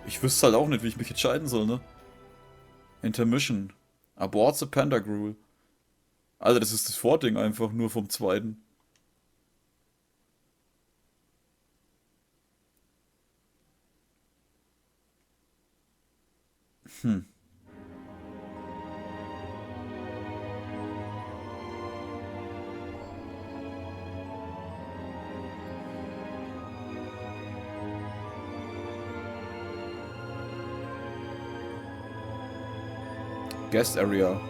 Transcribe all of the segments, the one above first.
Ich wüsste halt auch nicht, wie ich mich entscheiden soll, ne? Intermission. Abort the Pantagruel. Alter, das ist das Vording einfach nur vom zweiten. Hm. Guest Area.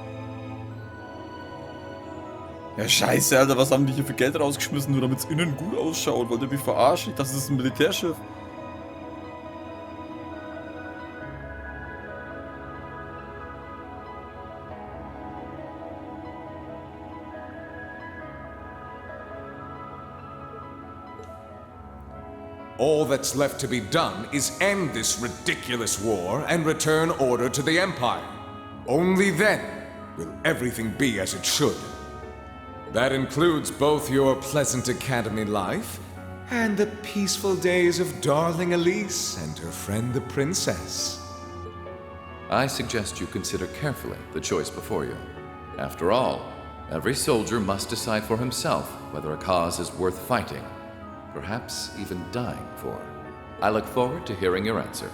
Ja, scheiße, Alter, was haben die hier für Geld rausgeschmissen, nur damit es innen gut ausschaut? Wollt ihr mich verarschen? Das ist ein Militärschiff. All that's left to be done is end this ridiculous war and return order to the Empire. Only then will everything be as it should. That includes both your pleasant academy life and the peaceful days of darling Elise and her friend the princess. I suggest you consider carefully the choice before you. After all, every soldier must decide for himself whether a cause is worth fighting, perhaps even dying for. I look forward to hearing your answer.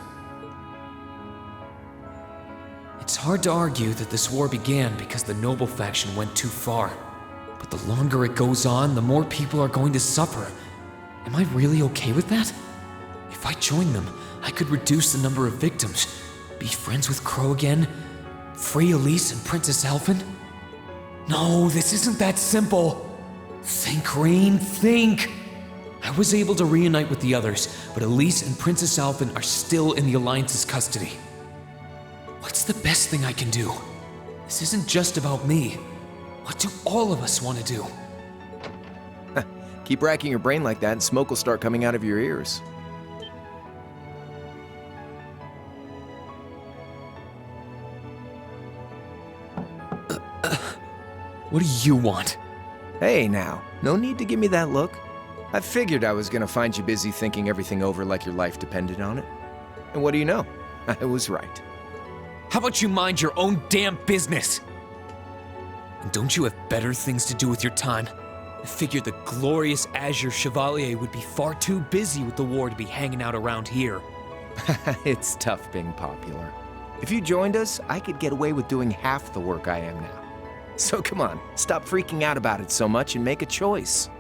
It's hard to argue that this war began because the noble faction went too far. But the longer it goes on, the more people are going to suffer. Am I really okay with that? If I join them, I could reduce the number of victims, be friends with Crow again, free Elise and Princess Elfin. No, this isn't that simple. Think, Rean, think! I was able to reunite with the others, but Elise and Princess Elfin are still in the Alliance's custody. What's the best thing I can do? This isn't just about me. What do all of us want to do? Keep racking your brain like that and smoke will start coming out of your ears. What do you want? Hey now, no need to give me that look. I figured I was gonna find you busy thinking everything over like your life depended on it. And what do you know? I was right. How about you mind your own damn business? And don't you have better things to do with your time? I figured the glorious Azure Chevalier would be far too busy with the war to be hanging out around here. It's tough being popular. If you joined us, I could get away with doing half the work I am now. So come on, stop freaking out about it so much and make a choice.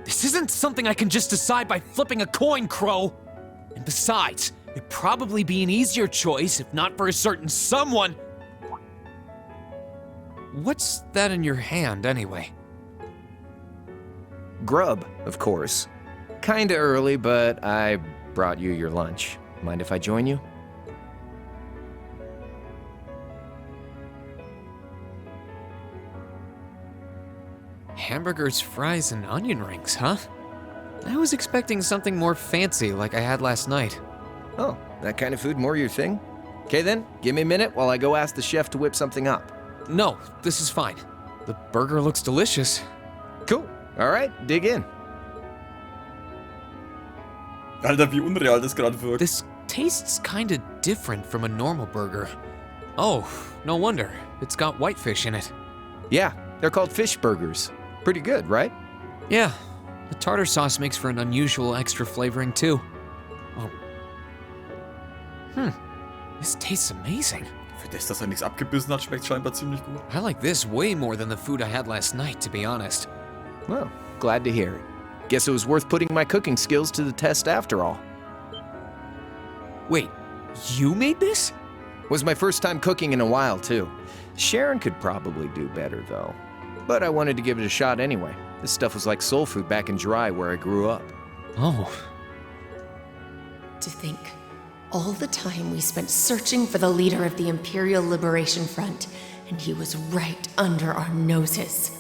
This isn't something I can just decide by flipping a coin, Crow. And besides, it'd probably be an easier choice if not for a certain someone. What's that in your hand, anyway? Grub, of course. Kinda early, but I brought you your lunch. Mind if I join you? Hamburgers, fries, and onion rings, huh? I was expecting something more fancy like I had last night. Oh, that kind of food more your thing? Okay then, give me a minute while I go ask the chef to whip something up. No, this is fine. The burger looks delicious. Cool. All right, dig in. Alter, wie unreal das gerade wirkt. This tastes kinda different from a normal burger. Oh, no wonder. It's got whitefish in it. Yeah, they're called fish burgers. Pretty good, right? Yeah, the tartar sauce makes for an unusual extra flavoring too. Oh. This tastes amazing. Für das, dass er nichts abgebissen hat, schmeckt scheinbar ziemlich gut. I like this way more than the food I had last night, to be honest. Well, glad to hear it. Guess it was worth putting my cooking skills to the test after all. Wait, you made this? Was my first time cooking in a while, too. Sharon could probably do better, though. But I wanted to give it a shot anyway. This stuff was like soul food back in Jirai where I grew up. Oh. To think, all the time we spent searching for the leader of the Imperial Liberation Front, and he was right under our noses.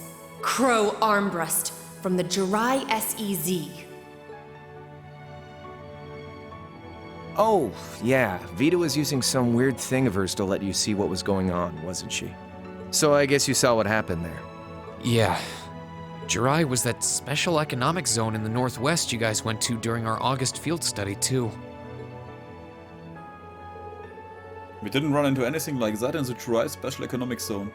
Crow Armbrust from the Jirai SEZ. Oh, yeah, Vita was using some weird thing of hers to let you see what was going on, wasn't she? So I guess you saw what happened there. Yeah. Jirai was that special economic zone in the northwest you guys went to during our August field study, too. We didn't run into anything like that in the Jurai Special Economic Zone.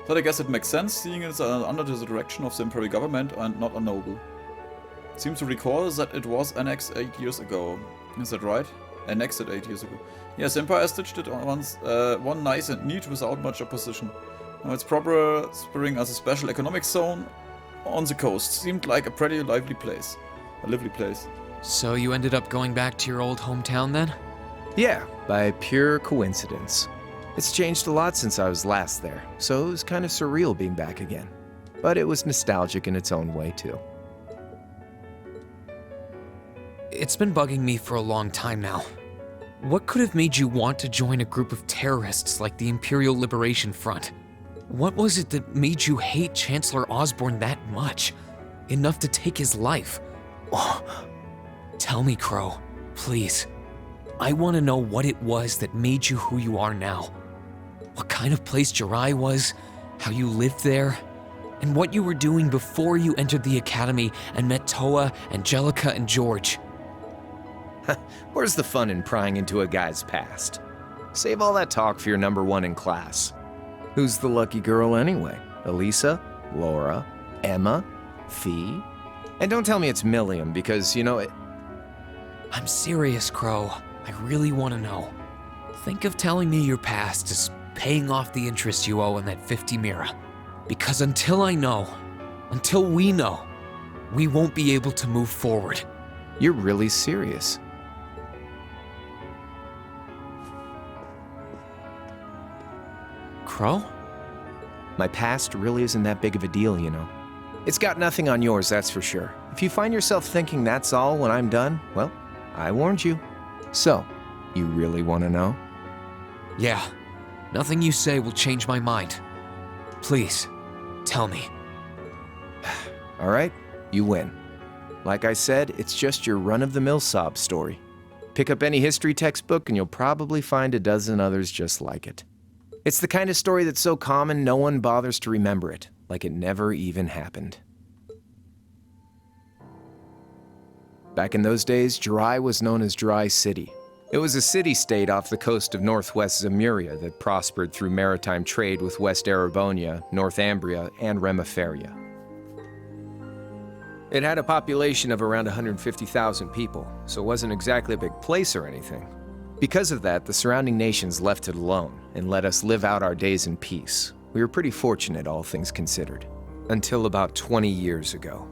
But I guess it makes sense, seeing it's under the direction of the Imperial government and not a noble. Seem to recall that it was annexed 8 years ago. Is that right? Annexed it 8 years ago. Yes, Empire stitched it once, one nice and neat without much opposition. Now it's prospering as a special economic zone on the coast. Seemed like a pretty lively place. A lively place. So you ended up going back to your old hometown then? Yeah, by pure coincidence. It's changed a lot since I was last there, so it was kind of surreal being back again. But it was nostalgic in its own way too. It's been bugging me for a long time now. What could have made you want to join a group of terrorists like the Imperial Liberation Front? What was it that made you hate Chancellor Osborne that much? Enough to take his life? Oh. Tell me, Crow, please. I want to know what it was that made you who you are now. What kind of place Jurai was, how you lived there, and what you were doing before you entered the academy and met Toa, Angelica, and George. Where's the fun in prying into a guy's past? Save all that talk for your number one in class. Who's the lucky girl anyway? Elisa? Laura? Emma? Fee? And don't tell me it's Milliam, because, you know, I'm serious, Crow. I really want to know. Think of telling me your past as paying off the interest you owe in that 50 mira. Because until I know, until we know, we won't be able to move forward. You're really serious. Crow? My past really isn't that big of a deal, you know. It's got nothing on yours, that's for sure. If you find yourself thinking that's all when I'm done, well, I warned you. So, you really want to know? Yeah. Nothing you say will change my mind. Please, tell me. All right, you win. Like I said, it's just your run-of-the-mill sob story. Pick up any history textbook and you'll probably find a dozen others just like it. It's the kind of story that's so common no one bothers to remember it, like it never even happened. Back in those days, Jurai was known as Jurai City. It was a city-state off the coast of northwest Zemuria that prospered through maritime trade with West Erebonia, Northumbria, and Remiferia. It had a population of around 150,000 people, so it wasn't exactly a big place or anything. Because of that, the surrounding nations left it alone and let us live out our days in peace. We were pretty fortunate, all things considered. Until about 20 years ago.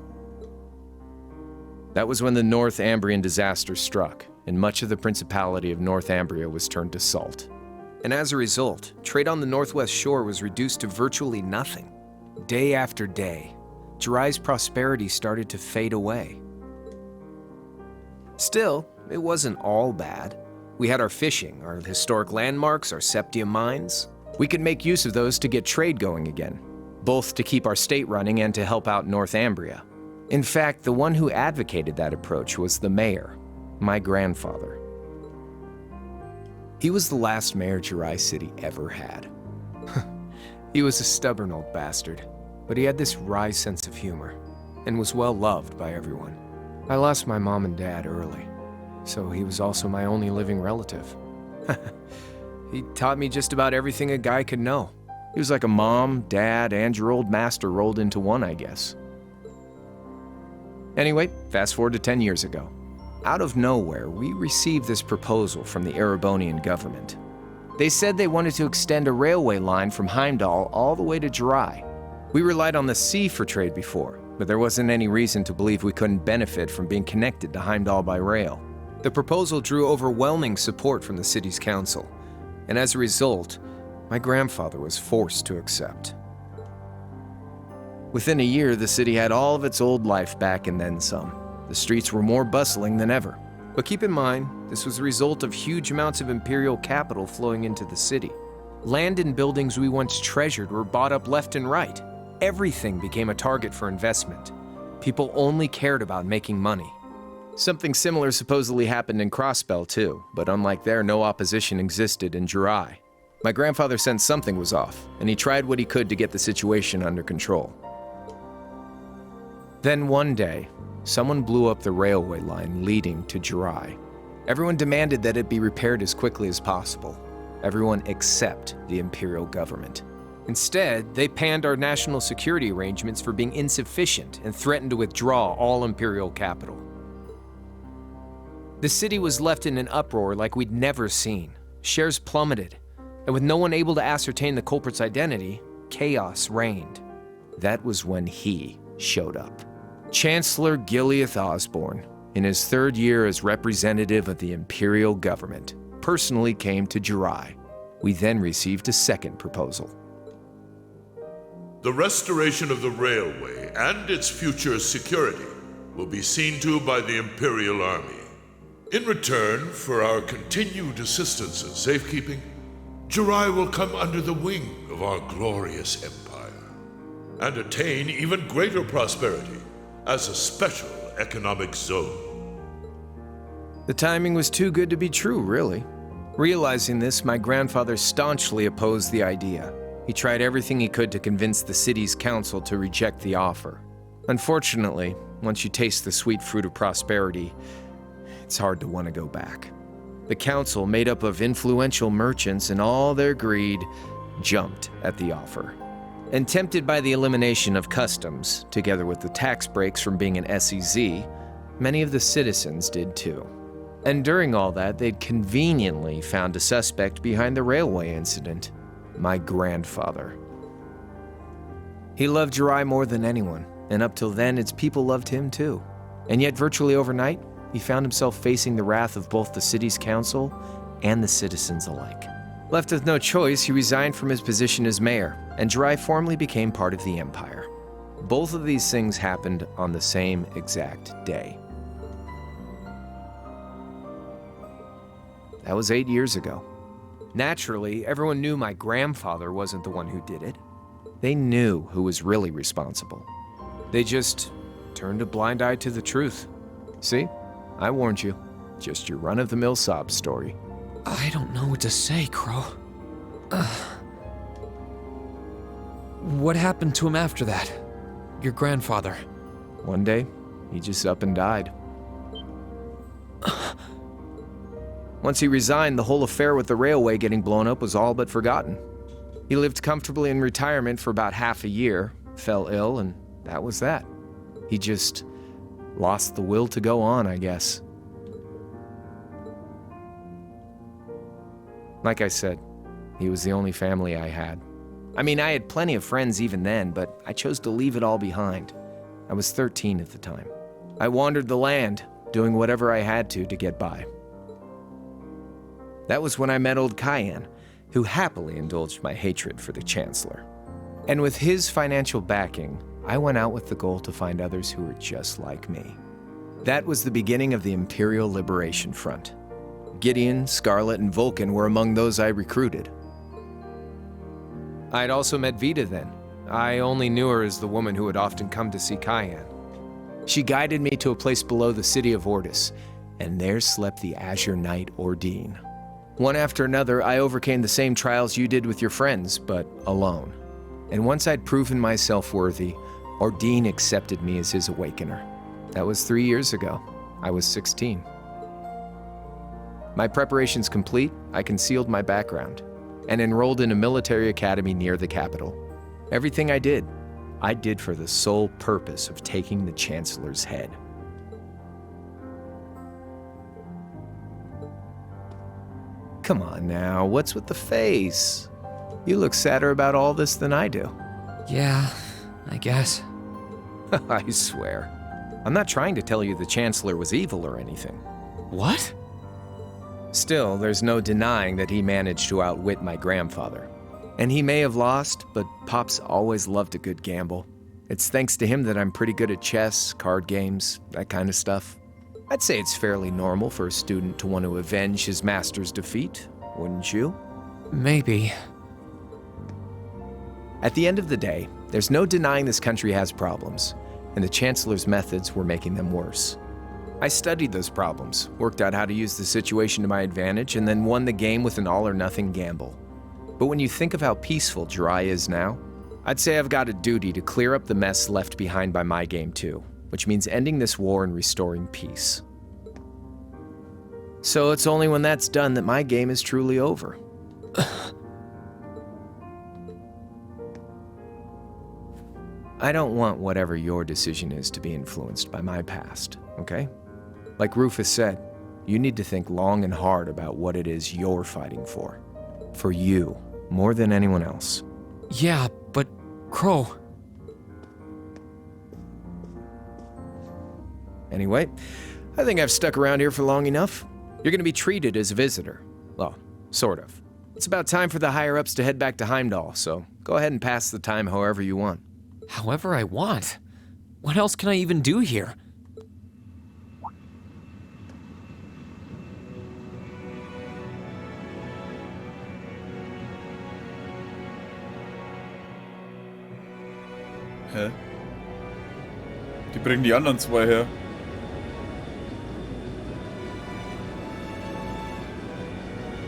That was when the Northumbrian disaster struck, and much of the Principality of Northumbria was turned to salt. And as a result, trade on the northwest shore was reduced to virtually nothing. Day after day, Jurai's prosperity started to fade away. Still, it wasn't all bad. We had our fishing, our historic landmarks, our septium mines. We could make use of those to get trade going again, both to keep our state running and to help out Northumbria. In fact, the one who advocated that approach was the mayor, my grandfather. He was the last mayor Jurai City ever had. He was a stubborn old bastard, but he had this wry sense of humor, and was well loved by everyone. I lost my mom and dad early, so he was also my only living relative. He taught me just about everything a guy could know. He was like a mom, dad, and your old master rolled into one, I guess. Anyway, fast forward to 10 years ago. Out of nowhere, we received this proposal from the Erebonian government. They said they wanted to extend a railway line from Heimdallr all the way to Jurai. We relied on the sea for trade before, but there wasn't any reason to believe we couldn't benefit from being connected to Heimdallr by rail. The proposal drew overwhelming support from the city's council, and as a result, my grandfather was forced to accept. Within a year, the city had all of its old life back and then some. The streets were more bustling than ever. But keep in mind, this was a result of huge amounts of imperial capital flowing into the city. Land and buildings we once treasured were bought up left and right. Everything became a target for investment. People only cared about making money. Something similar supposedly happened in Crossbell too, but unlike there, no opposition existed in Jurai. My grandfather sensed something was off, and he tried what he could to get the situation under control. Then one day, someone blew up the railway line leading to Jurai. Everyone demanded that it be repaired as quickly as possible. everyone except the Imperial government. Instead, they panned our national security arrangements for being insufficient and threatened to withdraw all Imperial capital. The city was left in an uproar like we'd never seen. Shares plummeted, and with no one able to ascertain the culprit's identity, chaos reigned. That was when he showed up. Chancellor Gileath Osborne, in his third year as representative of the Imperial government, personally came to Jirai. We then received a second proposal. The restoration of the railway and its future security will be seen to by the Imperial Army. In return for our continued assistance in safekeeping, Jirai will come under the wing of our glorious empire and attain even greater prosperity as a special economic zone. The timing was too good to be true, really. Realizing this, my grandfather staunchly opposed the idea. He tried everything he could to convince the city's council to reject the offer. Unfortunately, once you taste the sweet fruit of prosperity, it's hard to want to go back. The council, made up of influential merchants and all their greed, jumped at the offer. And tempted by the elimination of customs, together with the tax breaks from being an SEZ, many of the citizens did too. And during all that, they'd conveniently found a suspect behind the railway incident. My grandfather. He loved Jirai more than anyone, and up till then, its people loved him too. And yet, virtually overnight, he found himself facing the wrath of both the city's council and the citizens alike. Left with no choice, he resigned from his position as mayor, and Jirai formally became part of the empire. Both of these things happened on the same exact day. That was 8 years ago. Naturally, everyone knew my grandfather wasn't the one who did it. They knew who was really responsible. They just turned a blind eye to the truth. See? I warned you. Just your run-of-the-mill sob story. I don't know what to say, Crow. What happened to him after that? Your grandfather? One day, he just up and died. Once he resigned, the whole affair with the railway getting blown up was all but forgotten. He lived comfortably in retirement for about half a year, fell ill, and that was that. He just lost the will to go on, I guess. Like I said, he was the only family I had. I mean, I had plenty of friends even then, but I chose to leave it all behind. I was 13 at the time. I wandered the land, doing whatever I had to get by. That was when I met old Cayenne, who happily indulged my hatred for the Chancellor. And with his financial backing, I went out with the goal to find others who were just like me. That was the beginning of the Imperial Liberation Front. Gideon, Scarlet, and Vulcan were among those I recruited. I'd also met Vita then. I only knew her as the woman who would often come to see Cayenne. She guided me to a place below the city of Ortis, and there slept the Azure Knight Ordine. One after another, I overcame the same trials you did with your friends, but alone. And once I'd proven myself worthy, Ordine accepted me as his awakener. That was 3 years ago. I was 16. My preparations complete, I concealed my background and enrolled in a military academy near the capital. Everything I did for the sole purpose of taking the Chancellor's head. Come on now, what's with the face? You look sadder about all this than I do. Yeah, I guess. I swear. I'm not trying to tell you the Chancellor was evil or anything. What? Still, there's no denying that he managed to outwit my grandfather. And he may have lost, but Pop's always loved a good gamble. It's thanks to him that I'm pretty good at chess, card games, that kind of stuff. I'd say it's fairly normal for a student to want to avenge his master's defeat, wouldn't you? Maybe. At the end of the day, there's no denying this country has problems, and the Chancellor's methods were making them worse. I studied those problems, worked out how to use the situation to my advantage, and then won the game with an all-or-nothing gamble. But when you think of how peaceful Jirai is now, I'd say I've got a duty to clear up the mess left behind by my game too, which means ending this war and restoring peace. So it's only when that's done that my game is truly over. I don't want whatever your decision is to be influenced by my past, okay? Like Rufus said, you need to think long and hard about what it is you're fighting for. For you, more than anyone else. Yeah, but Crow... Anyway, I think I've stuck around here for long enough. You're gonna be treated as a visitor. Well, sort of. It's about time for the higher-ups to head back to Heimdallr, so go ahead and pass the time however you want. However I want? What else can I even do here? Hä? Die bringen die anderen zwei her.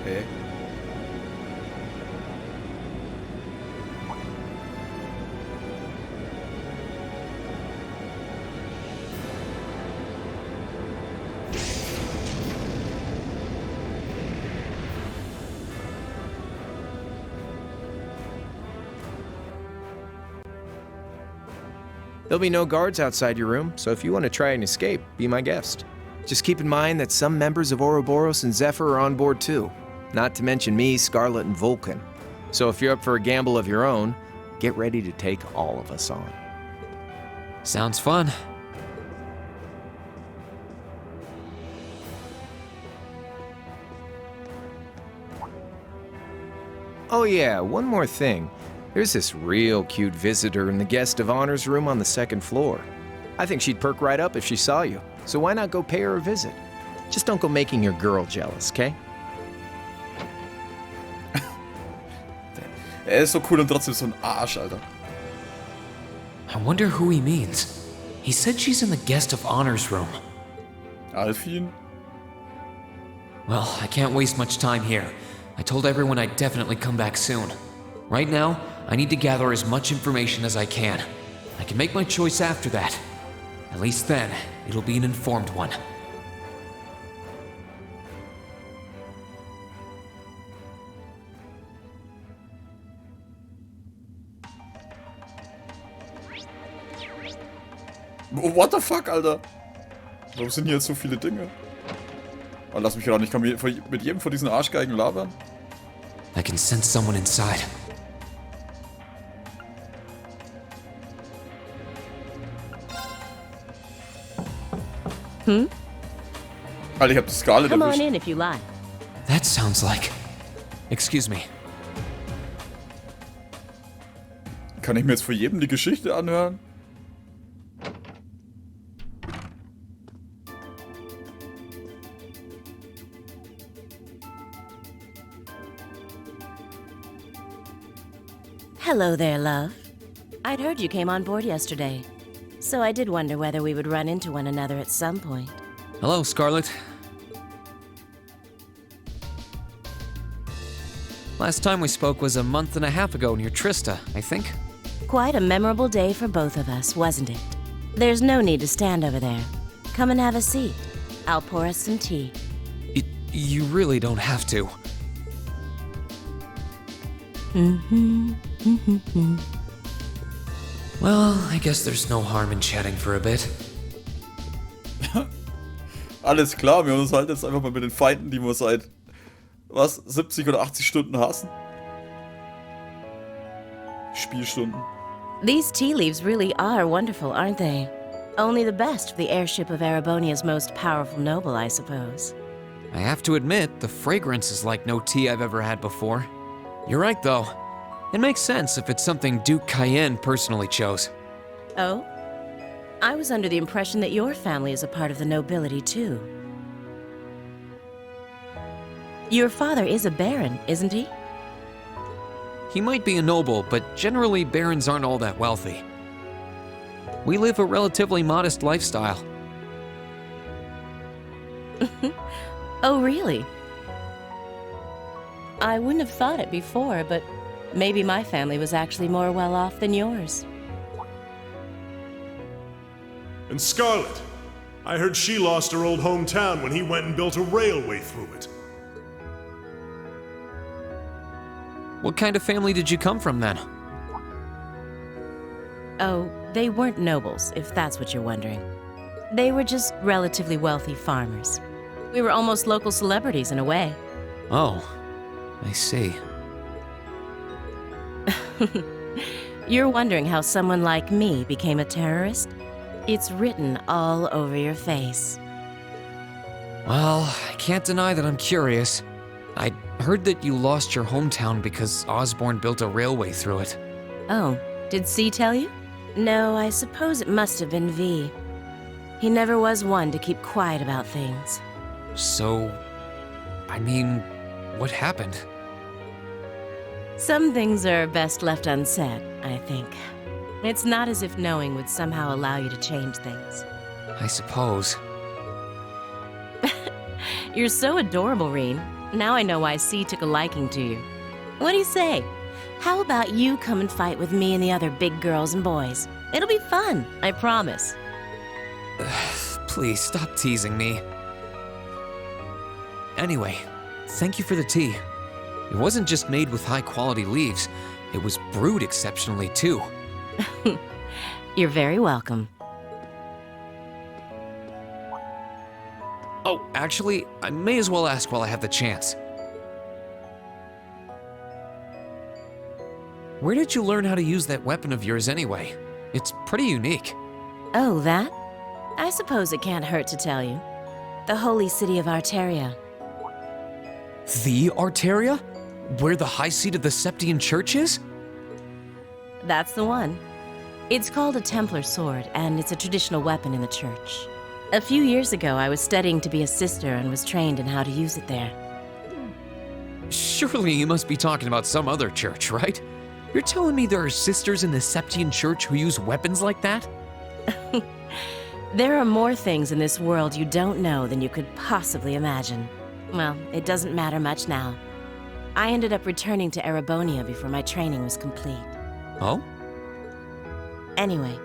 Hä? There'll be no guards outside your room, so if you want to try and escape, be my guest. Just keep in mind that some members of Ouroboros and Zephyr are on board too. Not to mention me, Scarlet, and Vulcan. So if you're up for a gamble of your own, get ready to take all of us on. Sounds fun. Oh yeah, one more thing. There's this real cute visitor in the guest of honor's room on the second floor. I think she'd perk right up if she saw you, so why not go pay her a visit? Just don't go making your girl jealous, okay? Ist so cool und trotzdem so ein Arsch, Alter. I wonder who he means. He said she's in the guest of honor's room. Alfin? Well, I can't waste much time here. I told everyone I'd definitely come back soon. Right now, I need to gather as much information as I can. I can make my choice after that. At least then, it'll be an informed one. What the fuck, Alter? Warum sind hier jetzt so viele Dinge? Oh, lass mich gerade nicht. Ich kann mit jedem von diesen Arschgeigen labern. I can sense someone inside. Alter, ich hab die Scarlet Come on erwischt. in if you like. That sounds like... Excuse me. Kann ich mir jetzt vor jedem die Geschichte anhören? Hello there, love. I'd heard you came on board yesterday, so I did wonder whether we would run into one another at some point. Hello, Scarlet. Last time we spoke was a month and a half ago near Trista, I think. Quite a memorable day for both of us, wasn't it? There's no need to stand over there. Come and have a seat. I'll pour us some tea. You really don't have to. Well, I guess there's no harm in chatting for a bit. Alles klar, wir uns halt jetzt einfach mal mit den Feinden, die wir seit, was, 70 oder 80 Stunden hassen? Spielstunden. These tea leaves really are wonderful, aren't they? Only the best for the airship of Erebonia's most powerful noble, I suppose. I have to admit, the fragrance is like no tea I've ever had before. You're right, though. It makes sense if it's something Duke Cayenne personally chose. Oh? I was under the impression that your family is a part of the nobility, too. Your father is a baron, isn't he? He might be a noble, but generally barons aren't all that wealthy. We live a relatively modest lifestyle. Oh, really? I wouldn't have thought it before, but maybe my family was actually more well off than yours. And Scarlet, I heard she lost her old hometown when he went and built a railway through it. What kind of family did you come from then? Oh, they weren't nobles, if that's what you're wondering. They were just relatively wealthy farmers. We were almost local celebrities in a way. Oh, I see. You're wondering how someone like me became a terrorist? It's written all over your face. Well, I can't deny that I'm curious. I heard that you lost your hometown because Osborne built a railway through it. Oh, did C tell you? No, I suppose it must have been V. He never was one to keep quiet about things. So, I mean, what happened? Some things are best left unsaid, I think. It's not as if knowing would somehow allow you to change things. I suppose. You're so adorable, Rean. Now I know why C took a liking to you. What do you say? How about you come and fight with me and the other big girls and boys? It'll be fun, I promise. Please stop teasing me. Anyway, thank you for the tea. It wasn't just made with high-quality leaves, it was brewed exceptionally too. You're very welcome. Oh, actually, I may as well ask while I have the chance. Where did you learn how to use that weapon of yours anyway? It's pretty unique. Oh, that? I suppose it can't hurt to tell you. The holy city of Arteria. The Arteria? Where the high seat of the Septian Church is? That's the one. It's called a Templar Sword, and it's a traditional weapon in the church. A few years ago, I was studying to be a sister and was trained in how to use it there. Surely you must be talking about some other church, right? You're telling me there are sisters in the Septian Church who use weapons like that? There are more things in this world you don't know than you could possibly imagine. Well, it doesn't matter much now. I ended up returning to Erebonia before my training was complete. Oh? Anyway,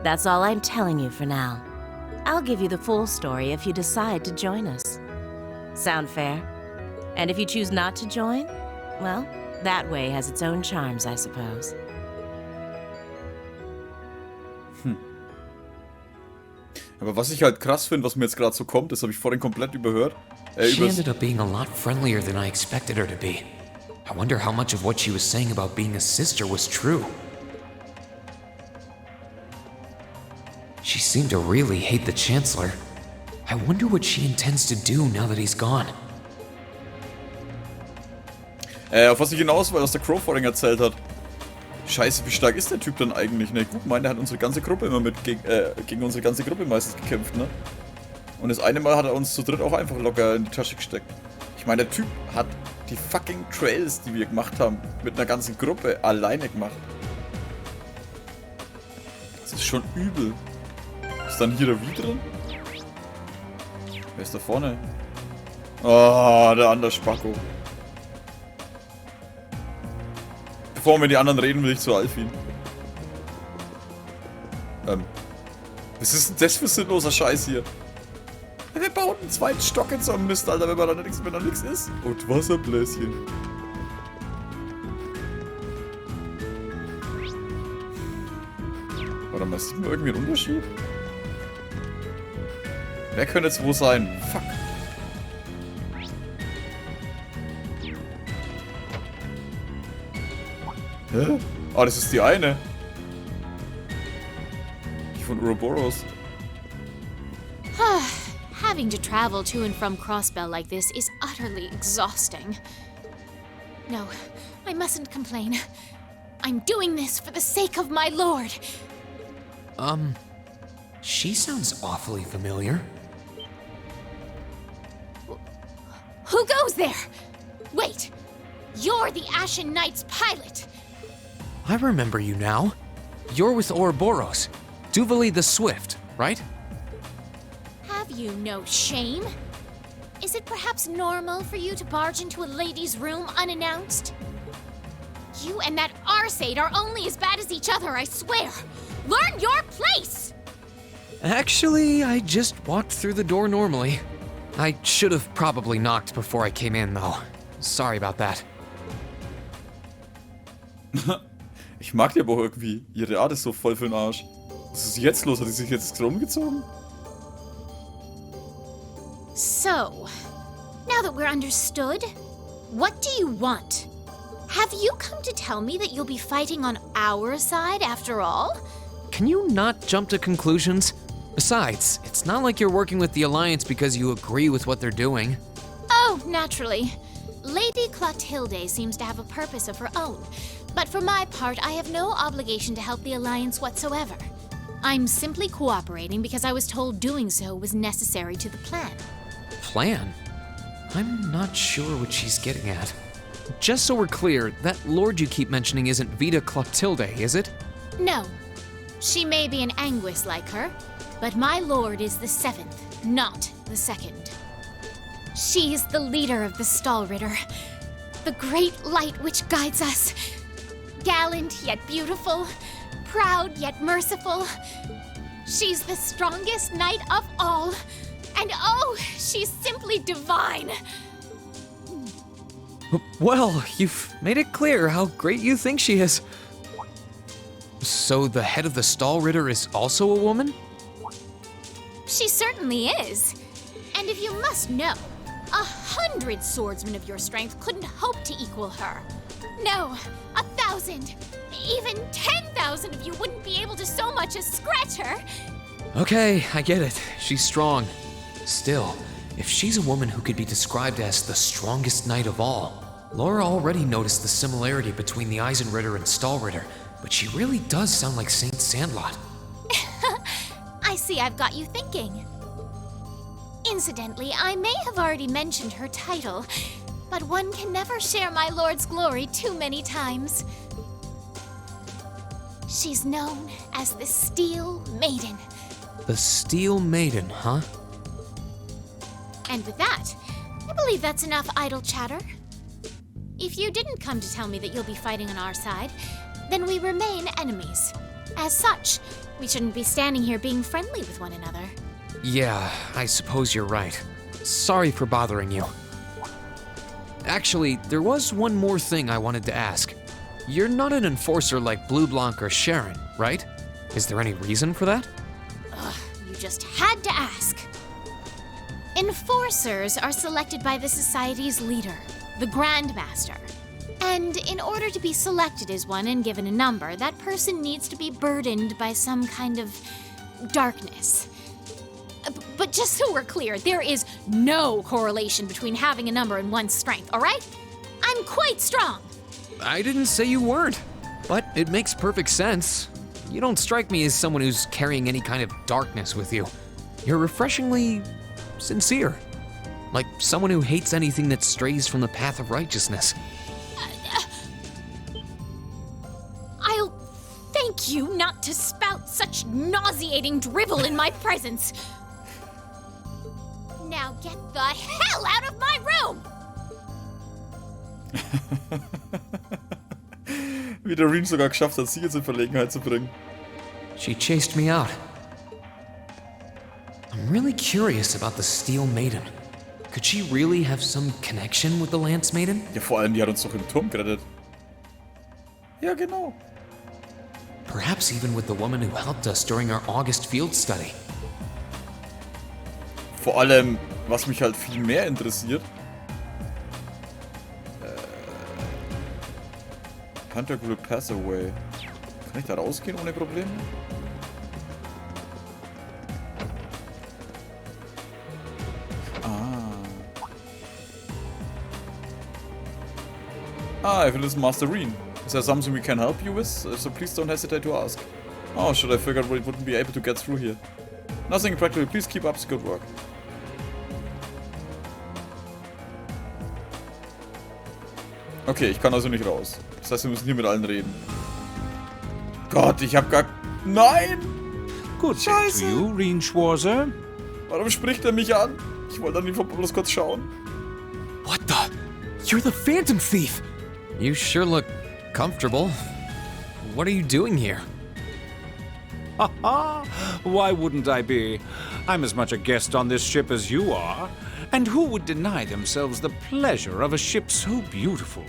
that's all I'm telling you for now. I'll give you the full story if you decide to join us. Sound fair? And if you choose not to join, well, that way has its own charms, I suppose. Aber was ich halt krass finde, was mir jetzt gerade so kommt, das habe ich vorhin komplett überhört. She ended up being a lot friendlier than I expected her to be. I wonder how much of what she was saying about being a sister was true. She seemed to really hate the Chancellor. I wonder what she intends to do now that he's gone. Auf was ich hinaus will, was der Crow vorhin erzählt hat. Scheiße, wie stark ist der Typ dann eigentlich, ne? Gut, der hat unsere ganze Gruppe immer gegen unsere ganze Gruppe meistens gekämpft, ne? Und das eine Mal hat er uns zu dritt auch einfach locker in die Tasche gesteckt. Ich meine, der Typ hat die fucking Trails, die wir gemacht haben, mit einer ganzen Gruppe alleine gemacht. Das ist schon übel. Ist dann hier der Wie drin? Wer ist da vorne? Oh, der andere Spacko. Bevor wir mit die anderen reden, will ich zu Alfin. Was ist denn das für sinnloser Scheiß hier? Wir bauen einen zweiten Stock in so einem Mist, Alter, wenn da nichts ist. Und Wasserbläschen. Warte mal, sieht man irgendwie einen Unterschied? Wer könnte jetzt wo sein? Fuck. Hä? Ah, das ist die eine. Die von Ouroboros. Having to travel to and from Crossbell like this is utterly exhausting. No, I mustn't complain. I'm doing this for the sake of my lord. She sounds awfully familiar. Who goes there? Wait, you're the Ashen Knight's pilot. I remember you now. You're with Ouroboros. Duvali the Swift, right? Have you no shame? Is it perhaps normal for you to barge into a lady's room unannounced? You and that Arseid are only as bad as each other, I swear. Learn your place! Actually, I just walked through the door normally. I should have probably knocked before I came in, though. Sorry about that. Ich mag die aber auch irgendwie. Ihre Art ist so voll für den Arsch. Was ist jetzt los? Hat sie sich jetzt rumgezogen? So, now that we're understood, what do you want? Have you come to tell me that you'll be fighting on our side after all? Can you not jump to conclusions? Besides, it's not like you're working with the Alliance because you agree with what they're doing. Oh, naturally. Lady Clotilde seems to have a purpose of her own, but for my part, I have no obligation to help the Alliance whatsoever. I'm simply cooperating because I was told doing so was necessary to the plan. Plan? I'm not sure what she's getting at. Just so we're clear, that lord you keep mentioning isn't Vita Clotilde, is it? No. She may be an Anguis like her, but my lord is the 7th, not the 2nd. She is the leader of the Stahlritter, the great light which guides us. Gallant yet beautiful, proud yet merciful. She's the strongest knight of all, and oh, she's simply divine. Well, you've made it clear how great you think she is. So the head of the Stahlritter is also a woman? She certainly is. And if you must know, 100 swordsmen of your strength couldn't hope to equal her. No, 1,000, even 10,000 of you wouldn't be able to so much as scratch her. Okay, I get it. She's strong. Still, if she's a woman who could be described as the strongest knight of all, Laura already noticed the similarity between the Eisenritter and Stahlritter, but she really does sound like Saint Sandlot. I see I've got you thinking. Incidentally, I may have already mentioned her title, but one can never share my lord's glory too many times. She's known as the Steel Maiden. The Steel Maiden, huh? And with that, I believe that's enough idle chatter. If you didn't come to tell me that you'll be fighting on our side, then we remain enemies. As such, we shouldn't be standing here being friendly with one another. Yeah, I suppose you're right. Sorry for bothering you. Actually, there was one more thing I wanted to ask. You're not an enforcer like Blue Blanc or Sharon, right? Is there any reason for that? Ugh, you just had to ask. Enforcers are selected by the society's leader, the Grandmaster. And in order to be selected as one and given a number, that person needs to be burdened by some kind of darkness. But just so we're clear, there is no correlation between having a number and one's strength, all right? I'm quite strong. I didn't say you weren't, but it makes perfect sense. You don't strike me as someone who's carrying any kind of darkness with you. You're refreshingly sincere, like someone who hates anything that strays from the path of righteousness. I'll thank you not to spout such nauseating drivel in my presence. Now get the hell out of my room! Wie der Rean sogar geschafft hat, sie jetzt in Verlegenheit zu bringen. She chased me out. I'm really curious about the Steel Maiden. Could she really have some connection with the Lance Maiden? Ja, vor allem, die hat uns doch im Turm gerettet. Ja, genau. Perhaps even with the woman who helped us during our August field study. Vor allem, was mich halt viel mehr interessiert. Pantagruel Pass Away. Kann ich da rausgehen ohne Probleme? I will listen, Master Rean. Is there something we can help you with? So please don't hesitate to ask. Oh, should I figure we wouldn't be able to get through here? Nothing practical. Please keep up the good work. Okay, ich kann also nicht raus. Das heißt, wir müssen hier mit allen reden. Gott, ich hab gar... Nein! Good day Scheiße! to you, Rean Schwarzer. Warum spricht er mich an? Ich wollte an ihn bloß kurz schauen. What the? You're the Phantom Thief! You sure look comfortable. What are you doing here? Ha ha! Why wouldn't I be? I'm as much a guest on this ship as you are. And who would deny themselves the pleasure of a ship so beautiful?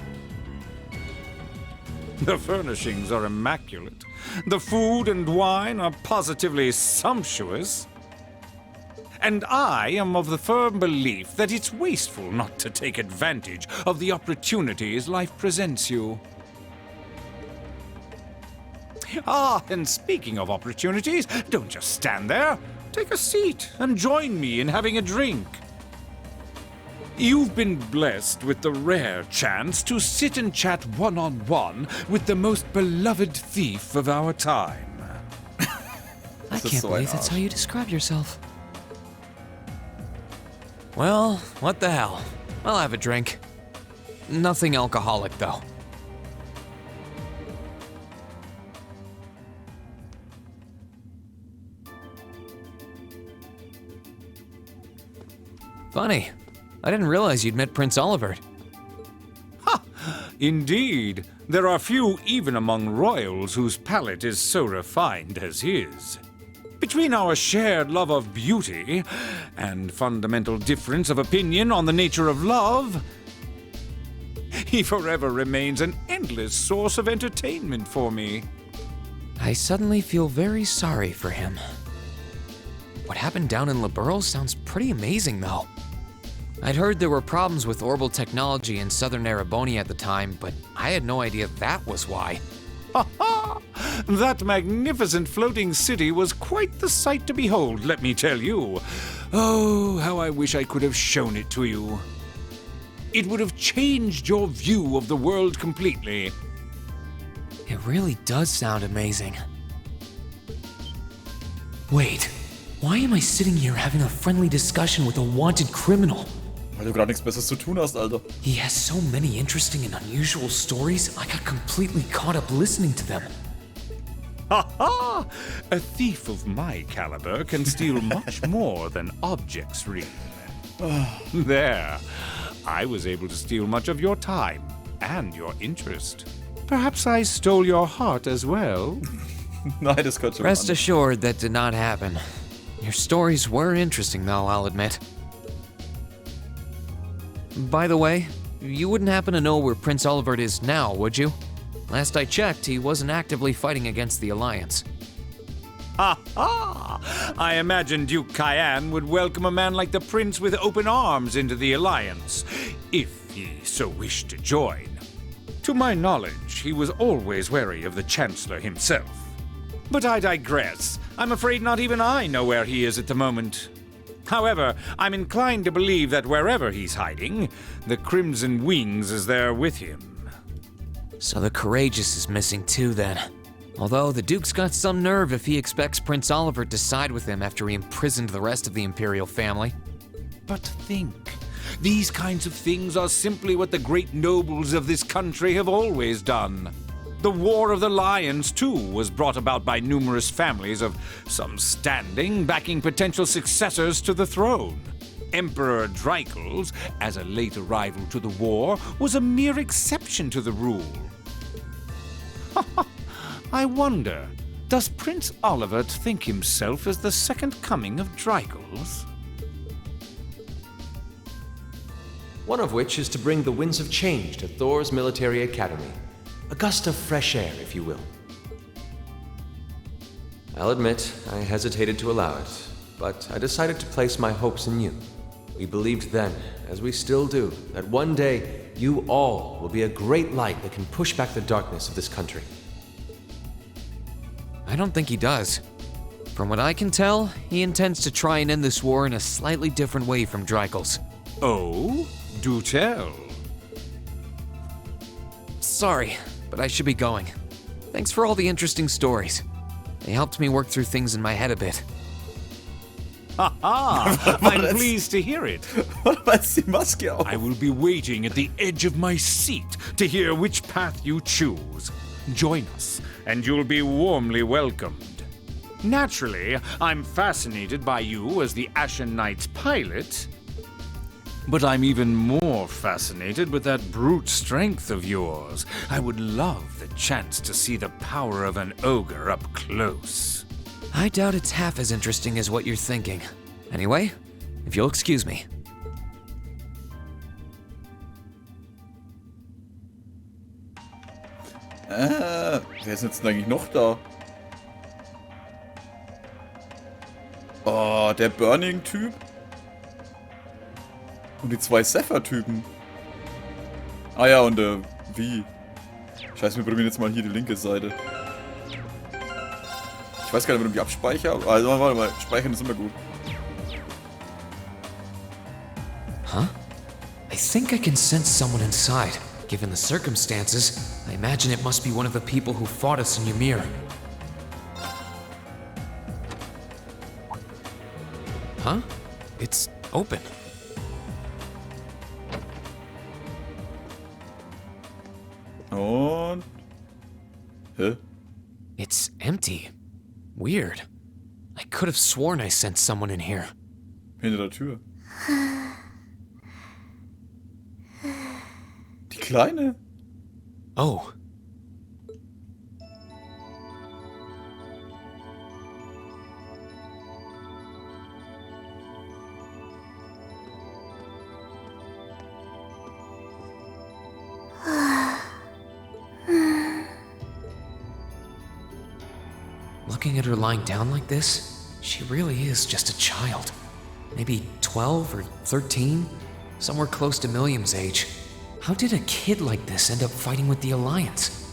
The furnishings are immaculate. The food and wine are positively sumptuous. And I am of the firm belief that it's wasteful not to take advantage of the opportunities life presents you. Ah, and speaking of opportunities, don't just stand there. Take a seat and join me in having a drink. You've been blessed with the rare chance to sit and chat one-on-one with the most beloved thief of our time. I can't believe that's how you describe yourself. Well, what the hell? I'll have a drink. Nothing alcoholic, though. Funny. I didn't realize you'd met Prince Olivert. Ha! Indeed. There are few even among royals whose palate is so refined as his. Between our shared love of beauty and fundamental difference of opinion on the nature of love, he forever remains an endless source of entertainment for me. I suddenly feel very sorry for him. What happened down in Liberl sounds pretty amazing, though. I'd heard there were problems with orbital technology in southern Erebonia at the time, but I had no idea that was why. Ha ha! That magnificent floating city was quite the sight to behold, let me tell you. Oh, how I wish I could have shown it to you. It would have changed your view of the world completely. It really does sound amazing. Wait, why am I sitting here having a friendly discussion with a wanted criminal? Weil du gerade nichts Besseres zu tun hast, Alter. He has so many interesting and unusual stories, I got completely caught up listening to them. Ha ha! A thief of my caliber can steal much more than objects, Rean. There. I was able to steal much of your time and your interest. Perhaps I stole your heart as well. Nein, das könnte man. Rest assured that did not happen. Your stories were interesting, though, I'll admit. By the way, you wouldn't happen to know where Prince Olivert is now, would you? Last I checked, he wasn't actively fighting against the Alliance. Ha ha! I imagine Duke Cayenne would welcome a man like the Prince with open arms into the Alliance, if he so wished to join. To my knowledge, he was always wary of the Chancellor himself. But I digress. I'm afraid not even I know where he is at the moment. However, I'm inclined to believe that wherever he's hiding, the Crimson Wings is there with him. So the Courageous is missing too, then. Although the Duke's got some nerve if he expects Prince Olivert to side with him after he imprisoned the rest of the Imperial family. But think, these kinds of things are simply what the great nobles of this country have always done. The War of the Lions, too, was brought about by numerous families of some standing backing potential successors to the throne. Emperor Dreikel's, as a late arrival to the war, was a mere exception to the rule. I wonder, does Prince Olivert think himself as the second coming of Dreikel's? One of which is to bring the winds of change to Thor's military academy. A gust of fresh air, if you will. I'll admit, I hesitated to allow it, but I decided to place my hopes in you. We believed then, as we still do, that one day you all will be a great light that can push back the darkness of this country. I don't think he does. From what I can tell, he intends to try and end this war in a slightly different way from Dreikel's. Oh? Do tell. Sorry, but I should be going. Thanks for all the interesting stories. They helped me work through things in my head a bit. Ha ha! I'm pleased to hear it. I will be waiting at the edge of my seat to hear which path you choose. Join us, and you'll be warmly welcomed. Naturally, I'm fascinated by you as the Ashen Knight's pilot, but I'm even more fascinated with that brute strength of yours. I would love the chance to see the power of an ogre up close. I doubt it's half as interesting as what you're thinking. Anyway, if you'll excuse me. Wer ist jetzt denn eigentlich noch da? Oh, der Burning-Typ. Und die 2 Zephyr-Typen. Ah ja, und wie? Scheiße, wir probieren jetzt mal hier die linke Seite. Ich weiß gar nicht, ob ich die abspeichere. Also, warte mal, speichern ist immer gut. Huh? I think I can sense someone inside. Given the circumstances, I imagine it must be one of the people who fought us in Ymir. Huh? It's open. Und... Hä? It's empty. Weird. I could have sworn I sensed someone in here. Hinter der Tür. Die Kleine? Oh. Looking at her lying down like this, she really is just a child. Maybe 12 or 13? Somewhere close to Milliam's age. How did a kid like this end up fighting with the Alliance?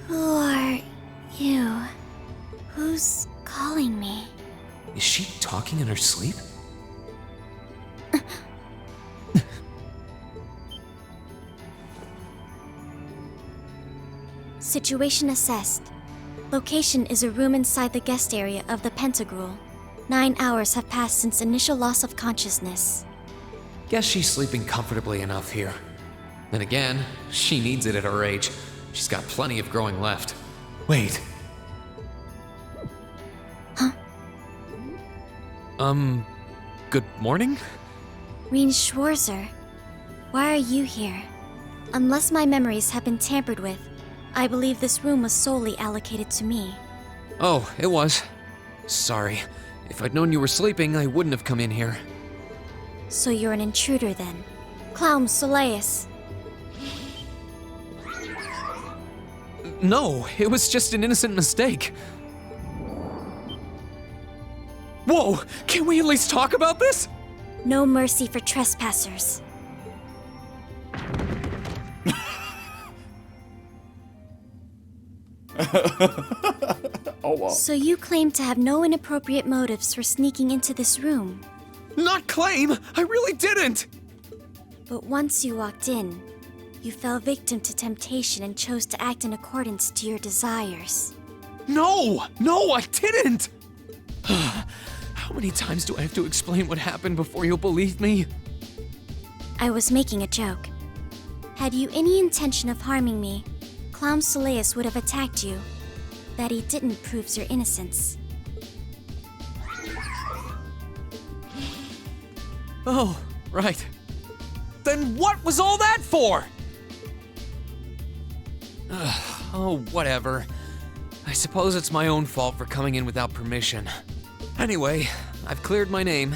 Who are you? Who's calling me? Is she talking in her sleep? Situation assessed. Location is a room inside the guest area of the Pantagruel. 9 hours have passed since initial loss of consciousness. Guess she's sleeping comfortably enough here. Then again, she needs it at her age. She's got plenty of growing left. Wait. Huh? Good morning? Rean Schwarzer, why are you here? Unless my memories have been tampered with, I believe this room was solely allocated to me. Oh, it was. Sorry. If I'd known you were sleeping, I wouldn't have come in here. So you're an intruder then. Clown Soleus. No, it was just an innocent mistake. Whoa! Can we at least talk about this? No mercy for trespassers. Oh, wow. So you claim to have no inappropriate motives for sneaking into this room. Not claim! I really didn't! But once you walked in, you fell victim to temptation and chose to act in accordance to your desires. No! No, I didn't! How many times do I have to explain what happened before you'll believe me? I was making a joke. Had you any intention of harming me, Clown Soleus would have attacked you. That he didn't proves your innocence. Oh, right. Then what was all that for? Oh, whatever. I suppose it's my own fault for coming in without permission. Anyway, I've cleared my name.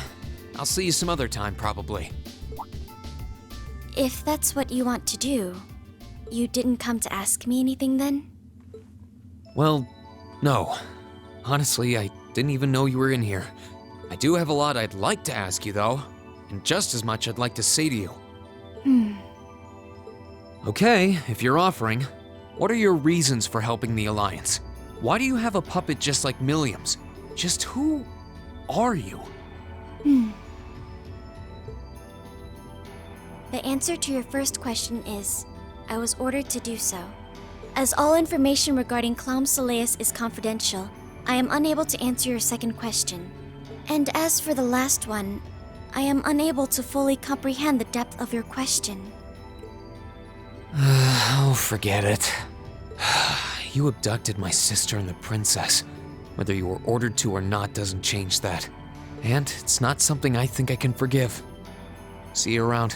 I'll see you some other time, probably. If that's what you want to do, you didn't come to ask me anything then? Well, no. Honestly, I didn't even know you were in here. I do have a lot I'd like to ask you, though, and just as much I'd like to say to you. Okay, if you're offering, what are your reasons for helping the Alliance? Why do you have a puppet just like Milliam's? Just who are you? The answer to your first question is, I was ordered to do so. As all information regarding Clown Soleus is confidential, I am unable to answer your second question. And as for the last one, I am unable to fully comprehend the depth of your question. Oh, forget it. You abducted my sister and the princess. Whether you were ordered to or not doesn't change that. And it's not something I think I can forgive. See you around.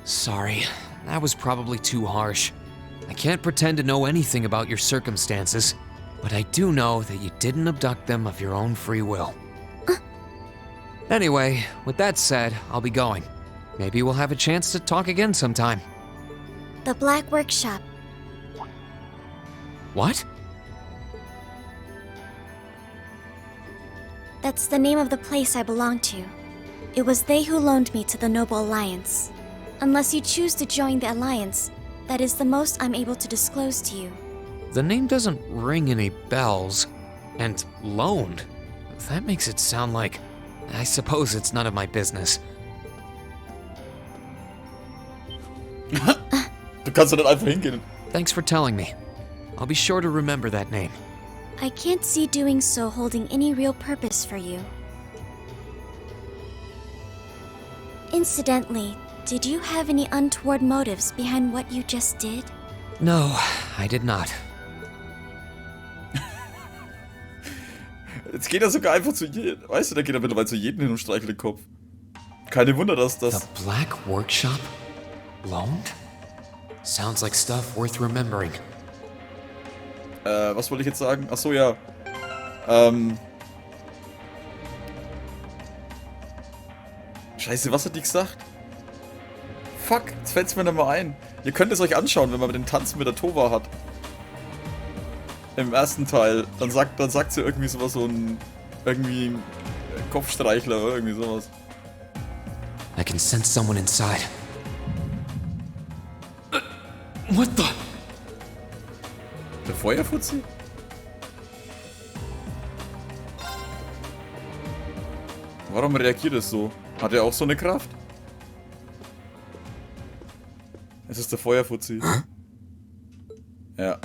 Sorry, that was probably too harsh. I can't pretend to know anything about your circumstances, but I do know that you didn't abduct them of your own free will. Anyway, with that said, I'll be going. Maybe we'll have a chance to talk again sometime. The Black Workshop. What? That's the name of the place I belong to. It was they who loaned me to the Noble Alliance. Unless you choose to join the Alliance, that is the most I'm able to disclose to you. The name doesn't ring any bells. And loaned? That makes it sound like... I suppose it's none of my business. Du kannst doch nicht einfach hingehen. Thanks for telling me. I'll be sure to remember that name. I can't see doing so holding any real purpose for you. Incidentally, did you have any untoward motives behind what you just did? No, I did not. Jetzt geht er sogar einfach zu jedem. Weißt du, da geht er mittlerweile zu jedem hin und streichelt den Kopf. Keine Wunder, dass das... The Black Workshop? Loaned? Sounds like stuff worth remembering. Was wollte ich jetzt sagen? Achso, ja. Scheiße, was hat die gesagt? Fuck, jetzt fällt's mir nicht mal ein. Ihr könnt es euch anschauen, wenn man den Tanz mit der Tova hat. Im ersten Teil. Dann sagt sie irgendwie sowas, so ein... Irgendwie... Kopfstreichler oder irgendwie sowas. I can sense someone inside. What the... Der Feuerfuzzi? Warum reagiert es so? Hat er auch so eine Kraft? Es ist der Feuerfuzzi. Huh? Ja.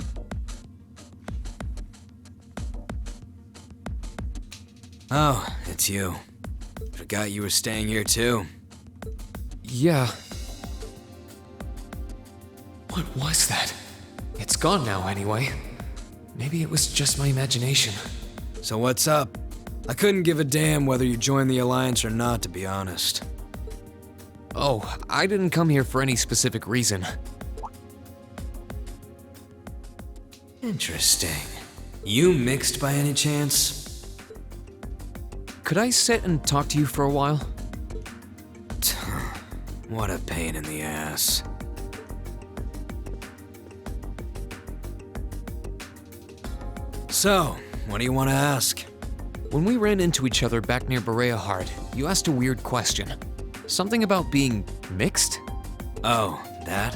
Oh, it's you. Forgot you were staying here too. Yeah. What was that? It's gone now anyway. Maybe it was just my imagination. So what's up? I couldn't give a damn whether you joined the Alliance or not, to be honest. Oh, I didn't come here for any specific reason. Interesting. You mixed by any chance? Could I sit and talk to you for a while? What a pain in the ass. So, what do you want to ask? When we ran into each other back near Bereahard, you asked a weird question. Something about being mixed? Oh, that?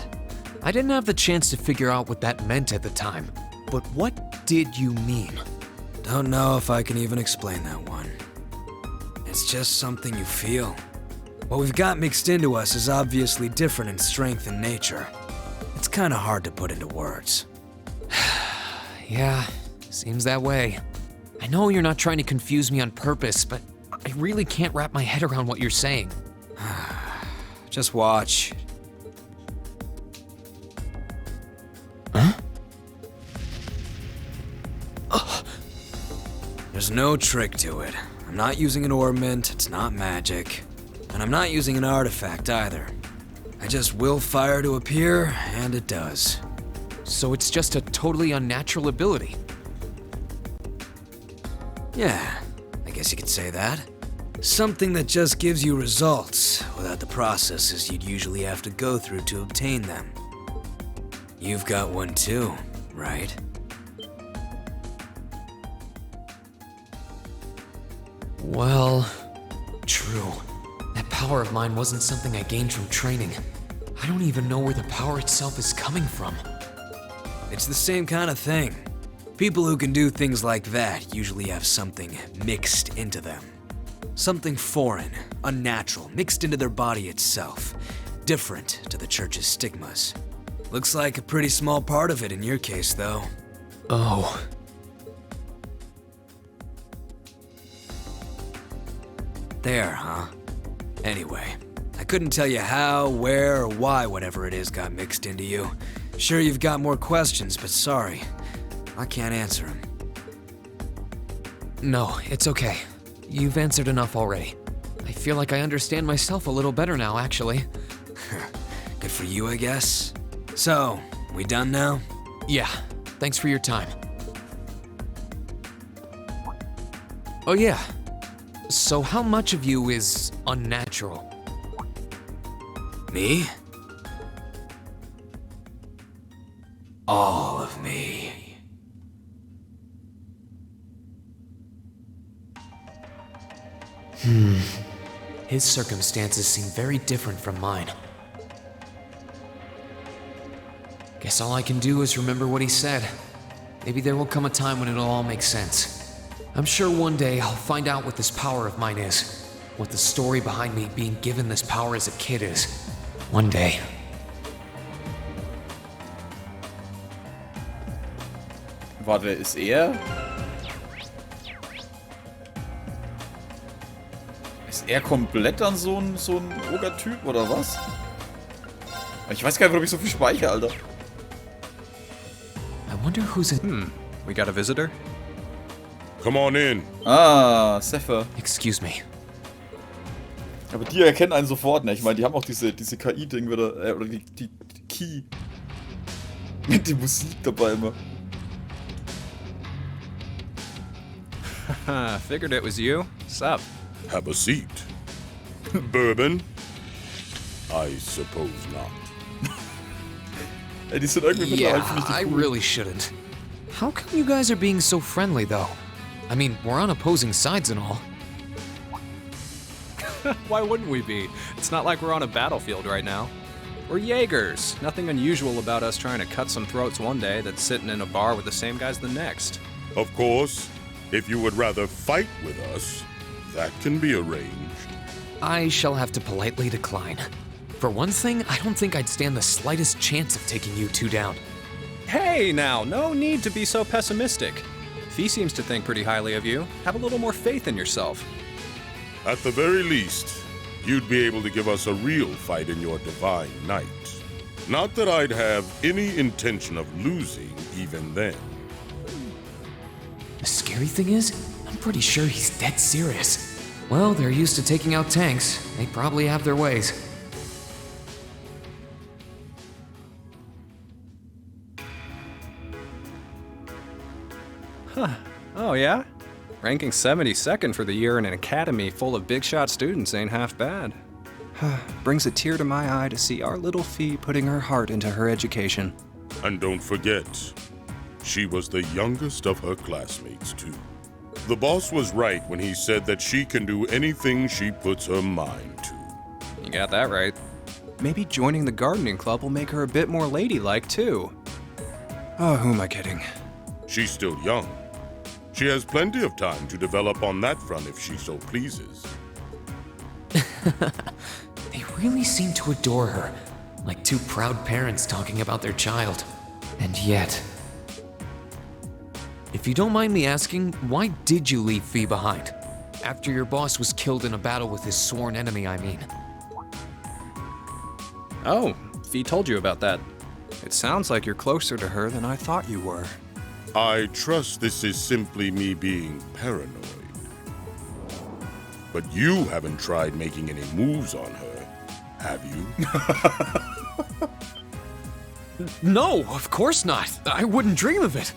I didn't have the chance to figure out what that meant at the time. But what did you mean? Don't know if I can even explain that one. It's just something you feel. What we've got mixed into us is obviously different in strength and nature. It's kinda hard to put into words. Yeah, seems that way. I know you're not trying to confuse me on purpose, but I really can't wrap my head around what you're saying. Just watch. Huh? There's no trick to it. I'm not using an ornament, it's not magic. And I'm not using an artifact either. I just will fire to appear, and it does. So it's just a totally unnatural ability? Yeah, I guess you could say that. Something that just gives you results, without the processes you'd usually have to go through to obtain them. You've got one too, right? Well, true. That power of mine wasn't something I gained from training. I don't even know where the power itself is coming from. It's the same kind of thing. People who can do things like that usually have something mixed into them. Something foreign, unnatural, mixed into their body itself. Different to the church's stigmas. Looks like a pretty small part of it in your case, though. Oh. There, huh? Anyway, I couldn't tell you how, where, or why whatever it is got mixed into you. Sure, you've got more questions, but sorry. I can't answer them. No, it's okay. You've answered enough already. I feel like I understand myself a little better now, actually. Good for you, I guess. So, we done now? Yeah, thanks for your time. Oh yeah, So how much of you is unnatural? Me? All of me. His circumstances seem very different from mine. Guess all I can do is remember what he said. Maybe there will come a time when it'll all make sense. I'm sure one day I'll find out what this power of mine is. What the story behind me being given this power as a kid is. One day. Warte, ist er? Ist er komplett dann so ein Oger-Typ oder was? Ich weiß gar nicht, warum ich so viel speichere, Alter. I wonder who's in. We got a visitor? Come on in. Ah, Sepher. Excuse me. Aber die erkennen einen sofort, ne? Ich meine, die haben auch diese KI-Ding wieder, oder die Key. Mit die Musik dabei immer. Figured it was you. Sup? Have a seat. Bourbon? I suppose not. Ey, die sind irgendwie mittlerweile Yeah, cool. I really shouldn't. How come you guys are being so friendly, though? I mean, we're on opposing sides and all. Why wouldn't we be? It's not like we're on a battlefield right now. We're Jaegers. Nothing unusual about us trying to cut some throats one day that's sitting in a bar with the same guys the next. Of course, if you would rather fight with us, that can be arranged. I shall have to politely decline. For one thing, I don't think I'd stand the slightest chance of taking you two down. Hey now, no need to be so pessimistic. Fee seems to think pretty highly of you. Have a little more faith in yourself. At the very least, you'd be able to give us a real fight in your divine night. Not that I'd have any intention of losing even then. The scary thing is, I'm pretty sure he's dead serious. Well, they're used to taking out tanks. They probably have their ways. Huh. Oh yeah? Ranking 72nd for the year in an academy full of big shot students ain't half bad. Brings a tear to my eye to see our little Fee putting her heart into her education. And don't forget, she was the youngest of her classmates, too. The boss was right when he said that she can do anything she puts her mind to. You got that right. Maybe joining the gardening club will make her a bit more ladylike, too. Oh, who am I kidding? She's still young. She has plenty of time to develop on that front if she so pleases. They really seem to adore her, like two proud parents talking about their child. And yet... If you don't mind me asking, why did you leave Fee behind? After your boss was killed in a battle with his sworn enemy, I mean. Oh, Fee told you about that. It sounds like you're closer to her than I thought you were. I trust this is simply me being paranoid. But you haven't tried making any moves on her, have you? No, of course not. I wouldn't dream of it.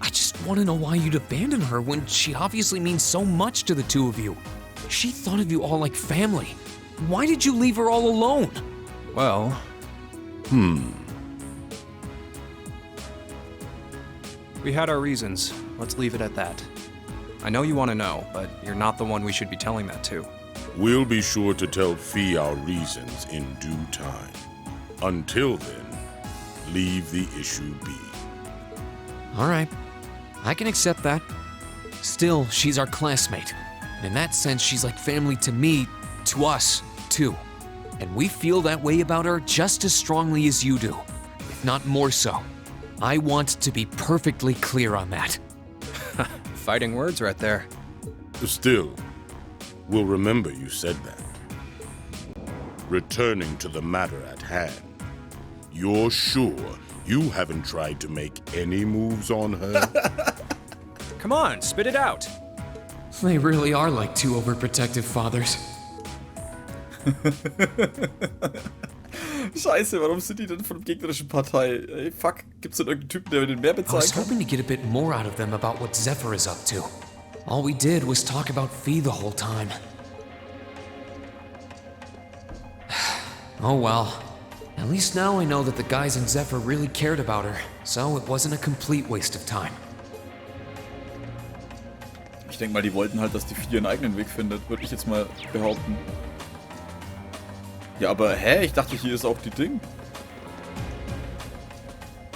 I just want to know why you'd abandon her when she obviously means so much to the two of you. She thought of you all like family. Why did you leave her all alone? Well... We had our reasons. Let's leave it at that. I know you want to know, but you're not the one we should be telling that to. We'll be sure to tell Fee our reasons in due time. Until then, leave the issue be. All right. I can accept that. Still, she's our classmate. And in that sense, she's like family to me, to us, too. And we feel that way about her just as strongly as you do, if not more so. I want to be perfectly clear on that. Fighting words right there. Still, we'll remember you said that. Returning to the matter at hand, you're sure you haven't tried to make any moves on her? Come on, spit it out. They really are like two overprotective fathers. Scheiße, warum sind die denn von der gegnerischen Partei? Ey, fuck, gibt's denn irgendeinen Typen, der den mehr I bezahlen was kann? hoping to get a bit more out of them about what Zephyr is up to. All we did was talk about Fee the whole time. Oh well. At least now I know that the guys in Zephyr really cared about her, so it wasn't a complete waste of time. Ich denke mal, die wollten halt, dass die Fee ihren eigenen Weg findet, würde ich jetzt mal behaupten. Ja, aber hä? Ich dachte, hier ist auch die Ding.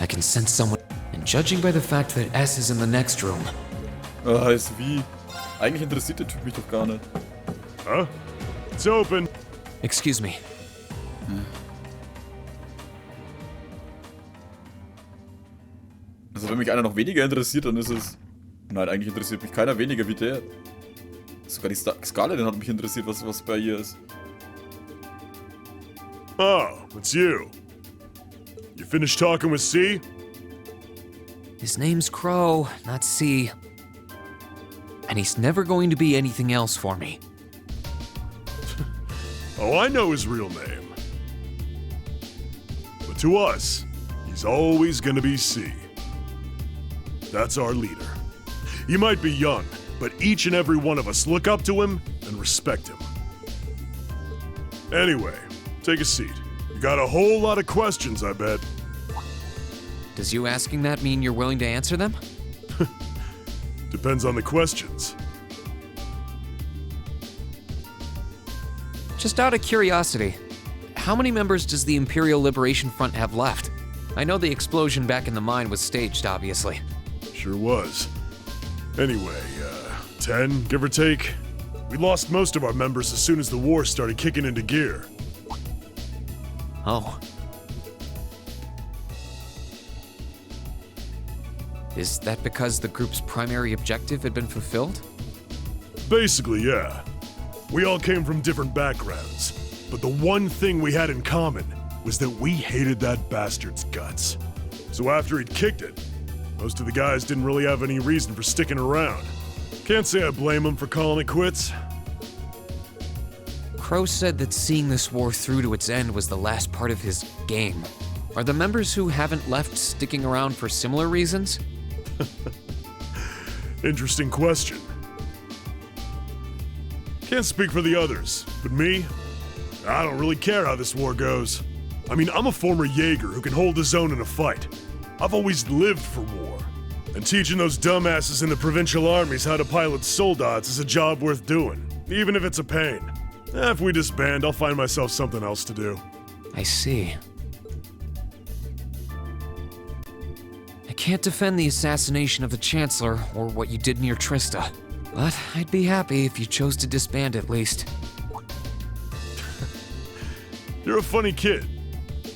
I can sense someone, and judging by the fact that S is in the next room. Ist wie? Eigentlich interessiert der Typ mich doch gar nicht. Huh? It's open. Excuse me. Also wenn mich einer noch weniger interessiert, dann ist es... Nein, eigentlich interessiert mich keiner weniger wie der. Sogar die Scarlet hat mich interessiert, was bei ihr ist. Oh, it's you. You finished talking with C? His name's Crow, not C. And he's never going to be anything else for me. Oh, I know his real name. But to us, he's always gonna be C. That's our leader. He might be young, but each and every one of us look up to him and respect him. Anyway, take a seat. You got a whole lot of questions, I bet. Does you asking that mean you're willing to answer them? Depends on the questions. Just out of curiosity, how many members does the Imperial Liberation Front have left? I know the explosion back in the mine was staged, obviously. Sure was. Anyway, 10, give or take. We lost most of our members as soon as the war started kicking into gear. Oh. Is that because the group's primary objective had been fulfilled? Basically, yeah. We all came from different backgrounds, but the one thing we had in common was that we hated that bastard's guts. So after he'd kicked it, most of the guys didn't really have any reason for sticking around. Can't say I blame them for calling it quits. Crow said that seeing this war through to its end was the last part of his game. Are the members who haven't left sticking around for similar reasons? Interesting question. Can't speak for the others, but me, I don't really care how this war goes. I mean, I'm a former Jaeger who can hold his own in a fight. I've always lived for war, and teaching those dumbasses in the provincial armies how to pilot soldats is a job worth doing, even if it's a pain. If we disband, I'll find myself something else to do. I see. I can't defend the assassination of the Chancellor or what you did near Trista, but I'd be happy if you chose to disband at least. You're a funny kid.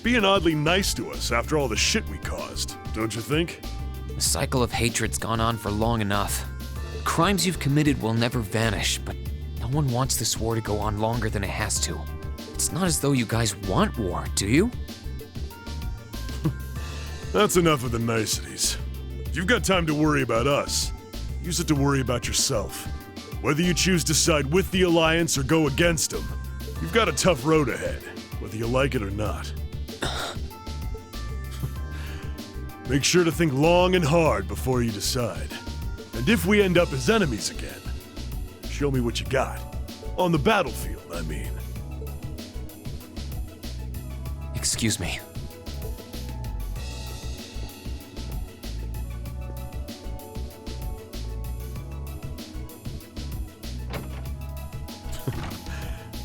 Being oddly nice to us after all the shit we caused, don't you think? The cycle of hatred's gone on for long enough. Crimes you've committed will never vanish, but no one wants this war to go on longer than it has to. It's not as though you guys want war, do you? That's enough of the niceties. If you've got time to worry about us, use it to worry about yourself. Whether you choose to side with the Alliance or go against them, you've got a tough road ahead, whether you like it or not. Make sure to think long and hard before you decide. And if we end up as enemies again, show me what you got. On the battlefield, I mean. Excuse me.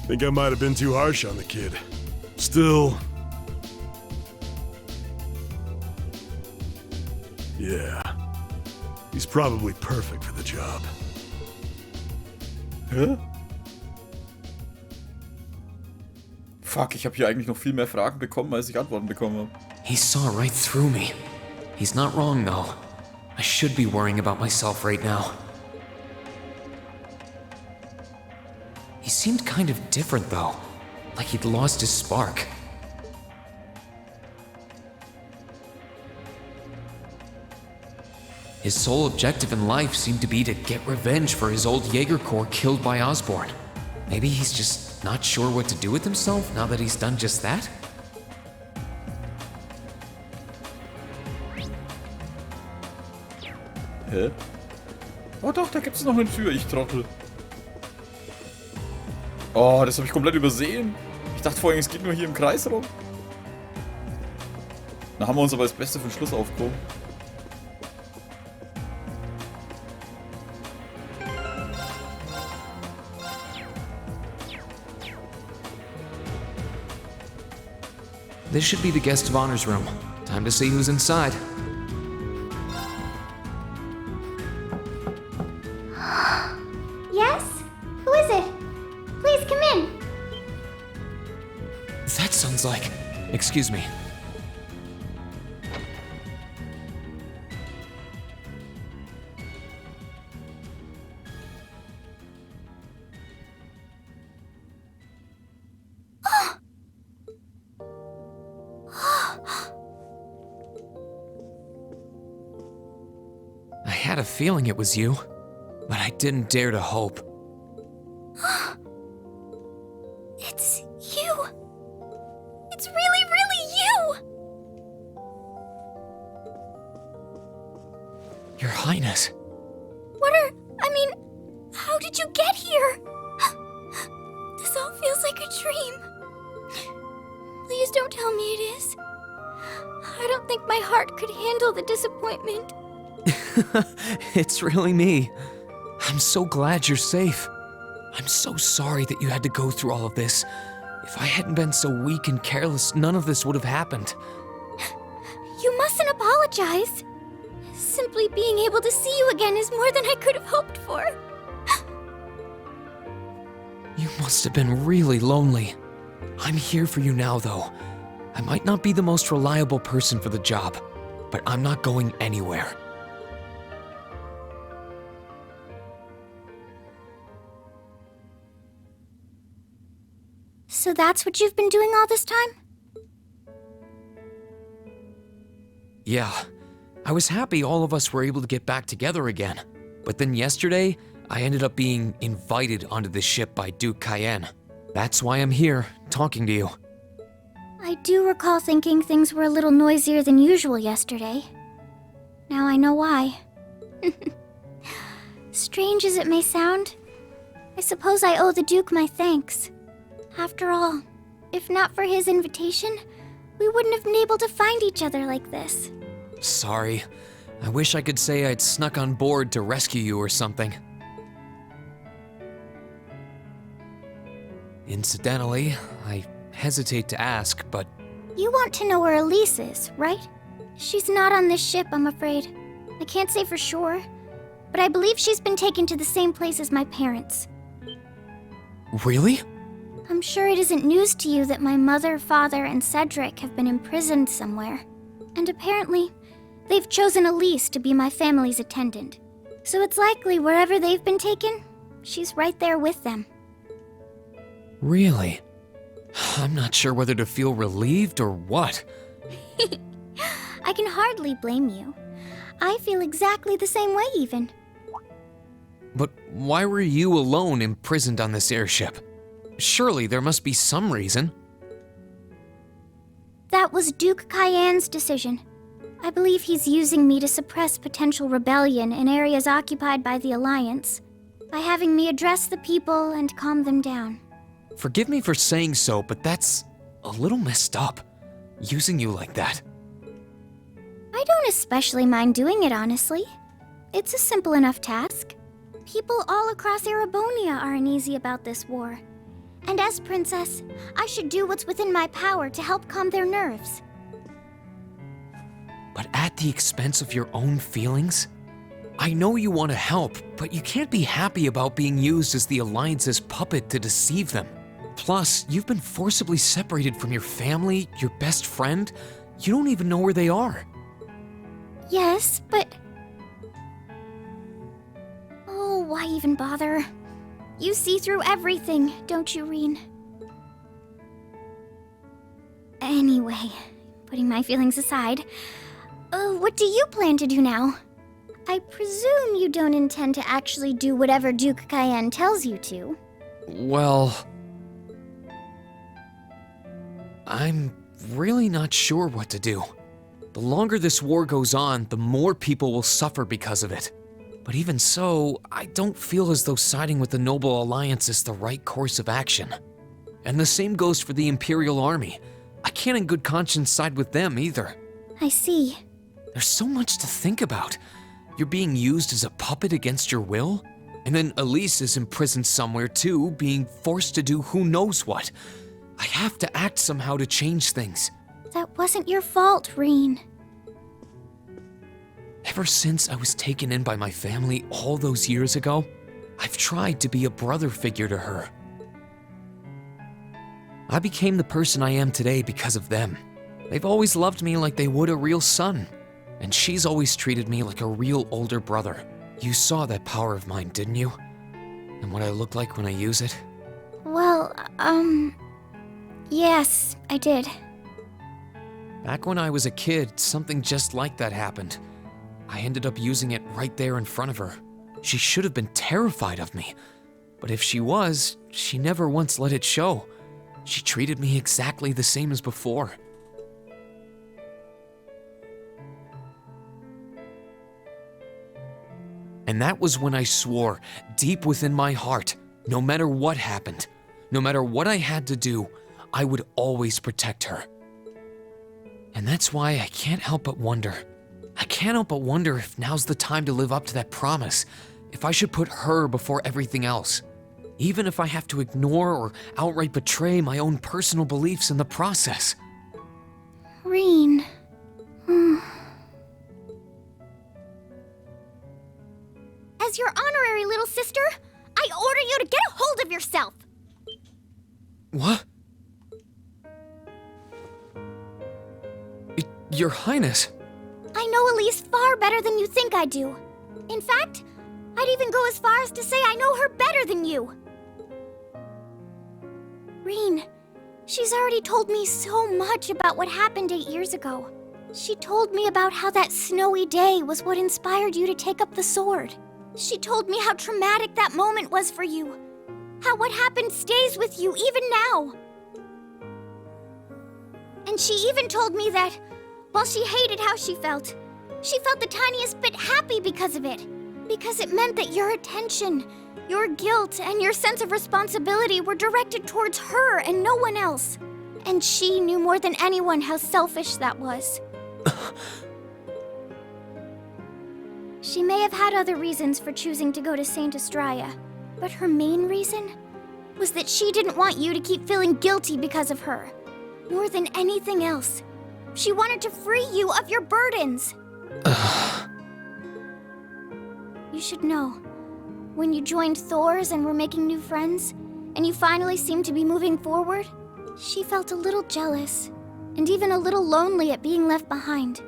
Think I might have been too harsh on the kid. Still... yeah. He's probably perfect for the job. Hä? Fuck, ich habe hier eigentlich noch viel mehr Fragen bekommen, als ich Antworten bekommen habe. He saw right through me. He's not wrong, though. I should be worrying about myself right now. He seemed kind of different, though. Like he'd lost his spark. His sole objective in life seemed to be to get revenge for his old Jaeger Corps killed by Osborn. Maybe he's just not sure what to do with himself now that he's done just that? Hä? Oh doch, da gibt es noch eine Tür, ich Trottel. Oh, das habe ich komplett übersehen. Ich dachte vorhin, es geht nur hier im Kreis rum. Da haben wir uns aber das Beste für den Schluss aufgehoben. This should be the guest of honor's room. Time to see who's inside. Yes? Who is it? Please come in. That sounds like... Excuse me. I had a feeling it was you, but I didn't dare to hope. It's you. It's really, really you. Your Highness. How did you get here? This all feels like a dream. Please don't tell me it is. I don't think my heart could handle the disappointment. It's really me. I'm so glad you're safe. I'm so sorry that you had to go through all of this. If I hadn't been so weak and careless, none of this would have happened. You mustn't apologize. Simply being able to see you again is more than I could have hoped for. You must have been really lonely. I'm here for you now, though. I might not be the most reliable person for the job, but I'm not going anywhere. So that's what you've been doing all this time? Yeah, I was happy all of us were able to get back together again. But then yesterday, I ended up being invited onto this ship by Duke Cayenne. That's why I'm here, talking to you. I do recall thinking things were a little noisier than usual yesterday. Now I know why. Strange as it may sound, I suppose I owe the Duke my thanks. After all, if not for his invitation, we wouldn't have been able to find each other like this. Sorry. I wish I could say I'd snuck on board to rescue you or something. Incidentally, I hesitate to ask, but... You want to know where Elise is, right? She's not on this ship, I'm afraid. I can't say for sure, but I believe she's been taken to the same place as my parents. Really? I'm sure it isn't news to you that my mother, father, and Cedric have been imprisoned somewhere. And apparently, they've chosen Elise to be my family's attendant. So it's likely wherever they've been taken, she's right there with them. Really? I'm not sure whether to feel relieved or what. I can hardly blame you. I feel exactly the same way, even. But why were you alone imprisoned on this airship? Surely there must be some reason. That was Duke Cayenne's decision. I believe he's using me to suppress potential rebellion in areas occupied by the Alliance, by having me address the people and calm them down. Forgive me for saying so, but that's a little messed up, using you like that. I don't especially mind doing it, honestly. It's a simple enough task. People all across Erebonia are uneasy about this war. And as princess, I should do what's within my power to help calm their nerves. But at the expense of your own feelings? I know you want to help, but you can't be happy about being used as the Alliance's puppet to deceive them. Plus, you've been forcibly separated from your family, your best friend. You don't even know where they are. Yes, but... Oh, why even bother? You see through everything, don't you, Rean? Anyway, putting my feelings aside, what do you plan to do now? I presume you don't intend to actually do whatever Duke Cayenne tells you to. Well... I'm really not sure what to do. The longer this war goes on, the more people will suffer because of it. But even so, I don't feel as though siding with the Noble Alliance is the right course of action. And the same goes for the Imperial Army. I can't in good conscience side with them either. I see. There's so much to think about. You're being used as a puppet against your will? And then Elise is imprisoned somewhere too, being forced to do who knows what. I have to act somehow to change things. That wasn't your fault, Rean. Ever since I was taken in by my family all those years ago, I've tried to be a brother figure to her. I became the person I am today because of them. They've always loved me like they would a real son, and she's always treated me like a real older brother. You saw that power of mine, didn't you? And what I look like when I use it? Well, yes, I did. Back when I was a kid, something just like that happened. I ended up using it right there in front of her. She should have been terrified of me. But if she was, she never once let it show. She treated me exactly the same as before. And that was when I swore, deep within my heart, no matter what happened, no matter what I had to do, I would always protect her. And that's why I can't help but wonder. I can't help but wonder if now's the time to live up to that promise, if I should put her before everything else, even if I have to ignore or outright betray my own personal beliefs in the process. Rean. As your honorary little sister, I order you to get a hold of yourself! What? Your Highness. I know Elise far better than you think I do. In fact, I'd even go as far as to say I know her better than you. Rean, she's already told me so much about what happened 8 years ago. She told me about how that snowy day was what inspired you to take up the sword. She told me how traumatic that moment was for you. How what happened stays with you even now. And she even told me that, while she hated how she felt the tiniest bit happy because of it. Because it meant that your attention, your guilt, and your sense of responsibility were directed towards her and no one else. And she knew more than anyone how selfish that was. She may have had other reasons for choosing to go to Saint Estrella, but her main reason was that she didn't want you to keep feeling guilty because of her. More than anything else, she wanted to free you of your burdens. You should know, when you joined Thor's and were making new friends, and you finally seemed to be moving forward, she felt a little jealous, and even a little lonely at being left behind.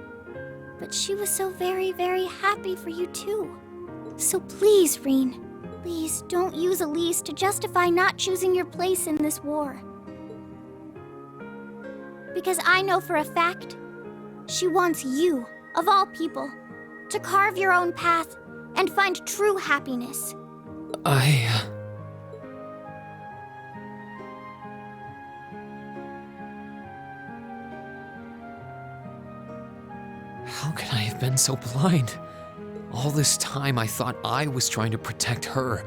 But she was so very, very happy for you too. So please, Rean, please don't use Elise to justify not choosing your place in this war. Because I know for a fact, she wants you, of all people, to carve your own path and find true happiness. How could I have been so blind? All this time I thought I was trying to protect her,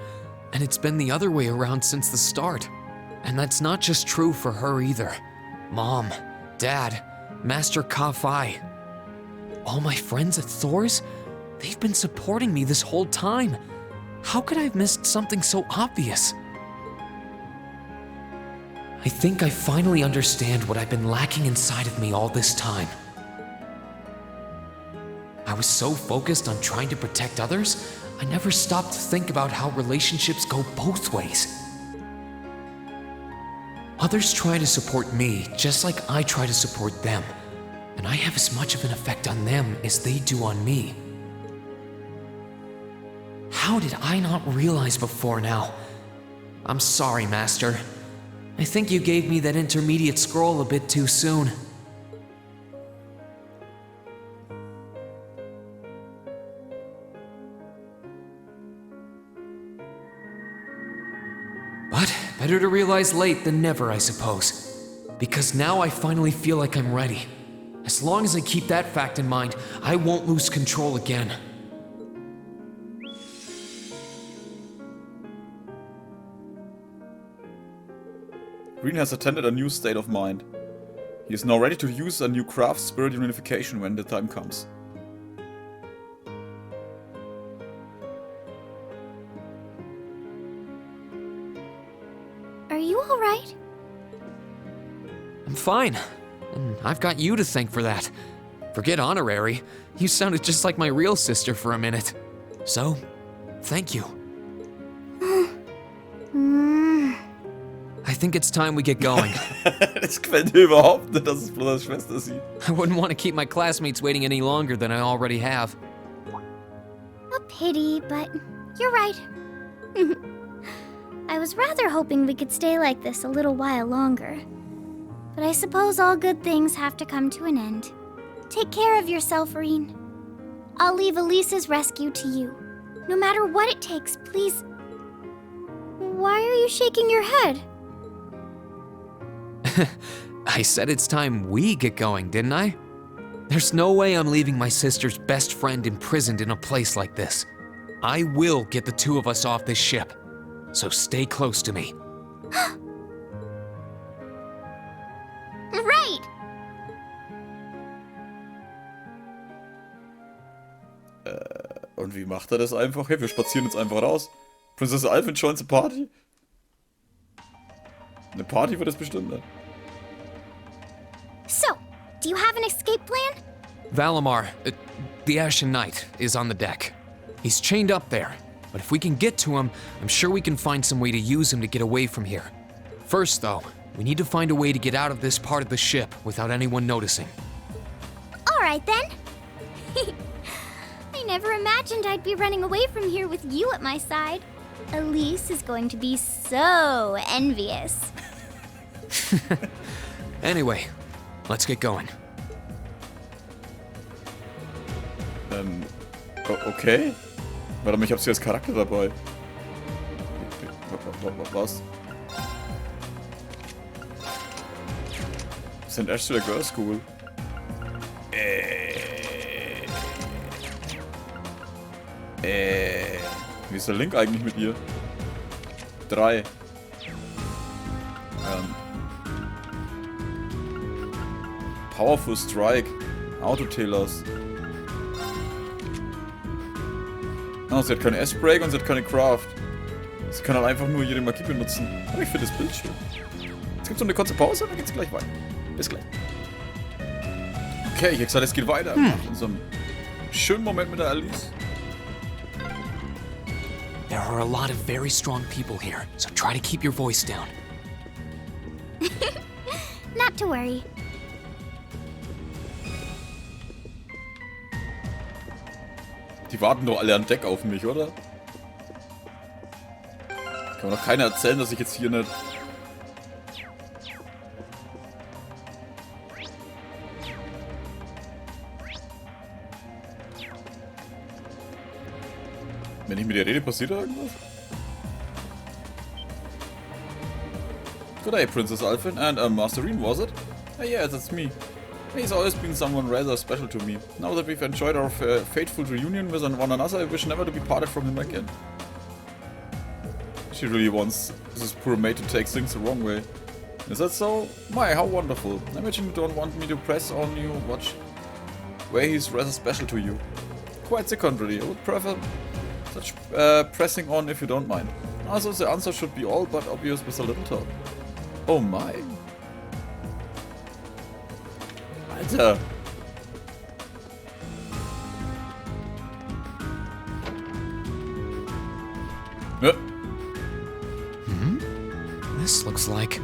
and it's been the other way around since the start. And that's not just true for her either. Mom, Dad, Master Ka-Fai. All my friends at Thor's, they've been supporting me this whole time. How could I have missed something so obvious? I think I finally understand what I've been lacking inside of me all this time. I was so focused on trying to protect others, I never stopped to think about how relationships go both ways. Others try to support me just like I try to support them, and I have as much of an effect on them as they do on me. How did I not realize before now? I'm sorry, Master. I think you gave me that intermediate scroll a bit too soon. But better to realize late than never, I suppose. Because now I finally feel like I'm ready. As long as I keep that fact in mind, I won't lose control again. Rean has attended a new state of mind. He is now ready to use a new craft, spirit unification, when the time comes. Are you alright? I'm fine. And I've got you to thank for that. Forget honorary. You sounded just like my real sister for a minute. So, thank you. I think it's time we get going. Das gefällt mir überhaupt nicht, dass es bloß als Schwester sieht. I wouldn't want to keep my classmates waiting any longer than I already have. A pity, but you're right. I was rather hoping we could stay like this a little while longer. But I suppose all good things have to come to an end. Take care of yourself, Rean. I'll leave Elise's rescue to you. No matter what it takes, please. Why are you shaking your head? I said it's time we get going, didn't I? There's no way I'm leaving my sister's best friend imprisoned in a place like this. I will get the two of us off this ship. So stay close to me. Right! Und wie macht er das einfach? Hey, wir spazieren jetzt einfach raus. Prinzessin Alvin joins a party? Eine Party wird es bestimmt nicht. So, do you have an escape plan? Valimar, the Ashen Knight, is on the deck. He's chained up there, but if we can get to him, I'm sure we can find some way to use him to get away from here. First, though, we need to find a way to get out of this part of the ship without anyone noticing. Alright then. I never imagined I'd be running away from here with you at my side. Elise is going to be so envious. Anyway, let's get going. Okay. Warte mal, ich hab sie als Charakter dabei. Was? Sind echt zu der Girls School. Wie ist der Link eigentlich mit ihr? 3. Powerful Strike. Auto-Tailers. Oh, sie hat keine S-Break und sie hat keine Craft. Sie kann halt einfach nur ihre Magie benutzen. Aber ich finde das Bild schön. Jetzt gibt es noch eine kurze Pause und dann geht's gleich weiter. Bis gleich. Okay, ich hab gesagt, es geht weiter. Nach unserem schönen Moment mit der Alice. There are a lot of very strong people here, so try to keep your voice down. Not to worry. Die warten doch alle an Deck auf mich, oder? Kann mir doch keiner erzählen, dass ich jetzt hier nicht... Wenn ich mit dir rede, passiert da irgendwas? Good day, Princess Alvin and Master Rean, was it? Yeah, that's me. He's always been someone rather special to me. Now that we've enjoyed our fateful reunion with one another, I wish never to be parted from him again. She really wants this poor maid to take things the wrong way. Is that so? My, how wonderful. I imagine you don't want me to press on you much way he's rather special to you. Quite the contrary. I would prefer such pressing on if you don't mind. Also, the answer should be all but obvious with a little thought. Oh my. Alter. This looks like...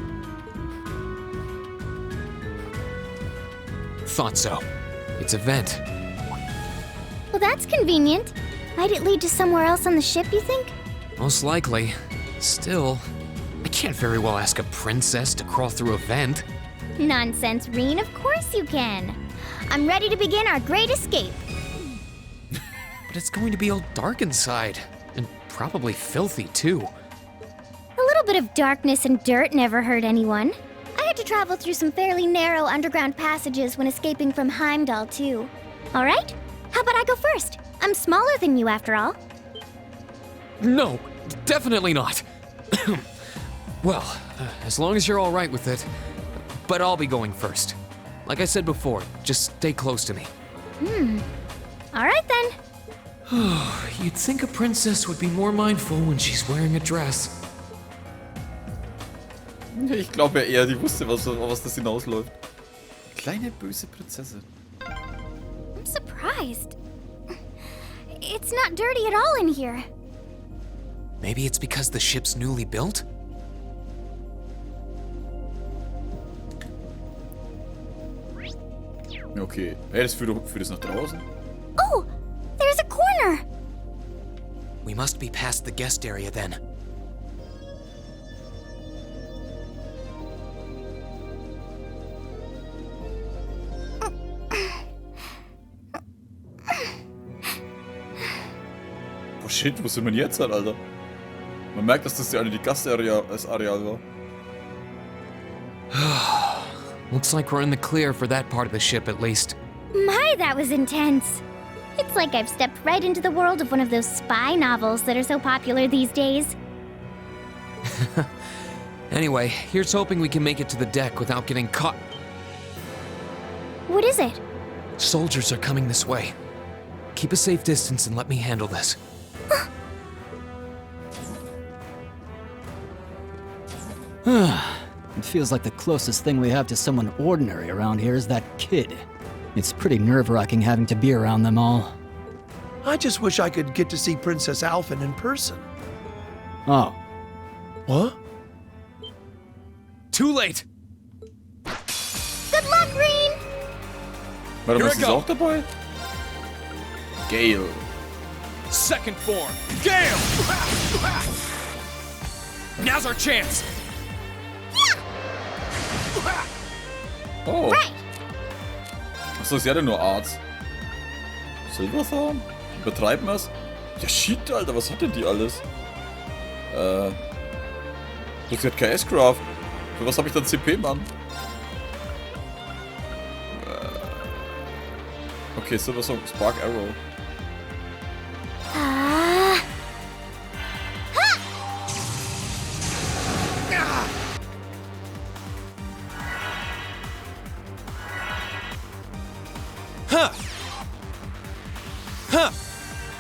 Thought so. It's a vent. Well, that's convenient. Might it lead to somewhere else on the ship, you think? Most likely. Still, I can't very well ask a princess to crawl through a vent. Nonsense, Rean. Of course you can. I'm ready to begin our great escape. But it's going to be all dark inside. And probably filthy, too. A little bit of darkness and dirt never hurt anyone. I had to travel through some fairly narrow underground passages when escaping from Heimdallr, too. All right? How about I go first? I'm smaller than you, after all. No, definitely not. Well, as long as you're all right with it. But I'll be going first. Like I said before, just stay close to me. All right then. You'd think a princess would be more mindful when she's wearing a dress. Ich glaube ja eher, die wusste, was das hinausläuft. Kleine böse Prinzessin. I'm surprised. It's not dirty at all in here. Maybe it's because the ship's newly built? Okay. Hey, das führt das nach draußen? Oh, there's a corner. We must be past the guest area then. Oh shit, wo sind wir denn jetzt halt, Alter? Man merkt, dass das ja die Gastareal war. Looks like we're in the clear for that part of the ship at least. My, that was intense. It's like I've stepped right into the world of one of those spy novels that are so popular these days. Anyway, here's hoping we can make it to the deck without getting caught. What is it? Soldiers are coming this way. Keep a safe distance and let me handle this. It feels like the closest thing we have to someone ordinary around here is that kid. It's pretty nerve-wracking having to be around them all. I just wish I could get to see Princess Alphen in person. Oh. What? Too late! Good luck, Rean! Warte, ist auch dabei? Gale. Second form. Gale! Now's our chance! Oh. Right. Achso, sie hatte nur Arts. Silverthorn? Übertreiben wir's? Ja shit, Alter, was hat denn die alles? Sie hat kein S-Craft. Für was habe ich dann CP, Mann? Okay, Silverthorn, Spark Arrow.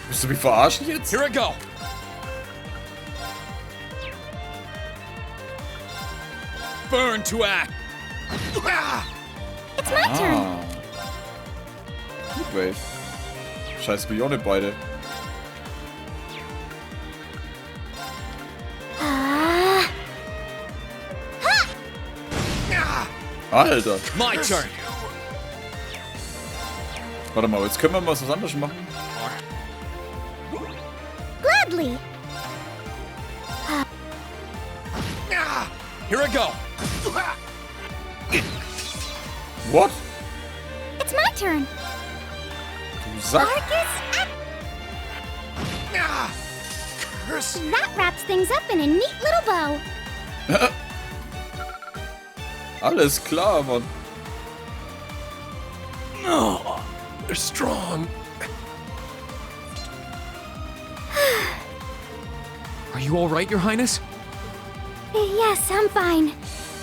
Willst du mich verarschen jetzt? Here I go! Burn to act! It's my turn! Heatwave. Scheiß Bione beide. Alter! My turn! Warte mal, jetzt können wir mal was anderes machen. Gladly! Here I go! What? It's my turn! Du Sack! Curse! That wraps things up in a neat little bow. Alles klar, Mann. No, they're strong. Are you all right, Your Highness? Yes, I'm fine.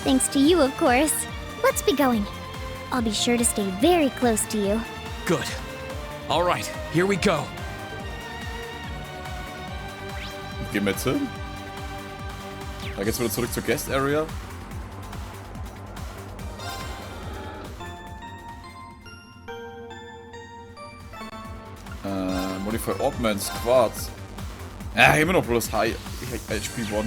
Thanks to you, of course. Let's be going. I'll be sure to stay very close to you. Good. All right, here we go. Gehen wir jetzt hin. Da geht's wieder zurück zur Guest Area. Modify Augments, Quarz. Ja, immer noch bloß High HP 1.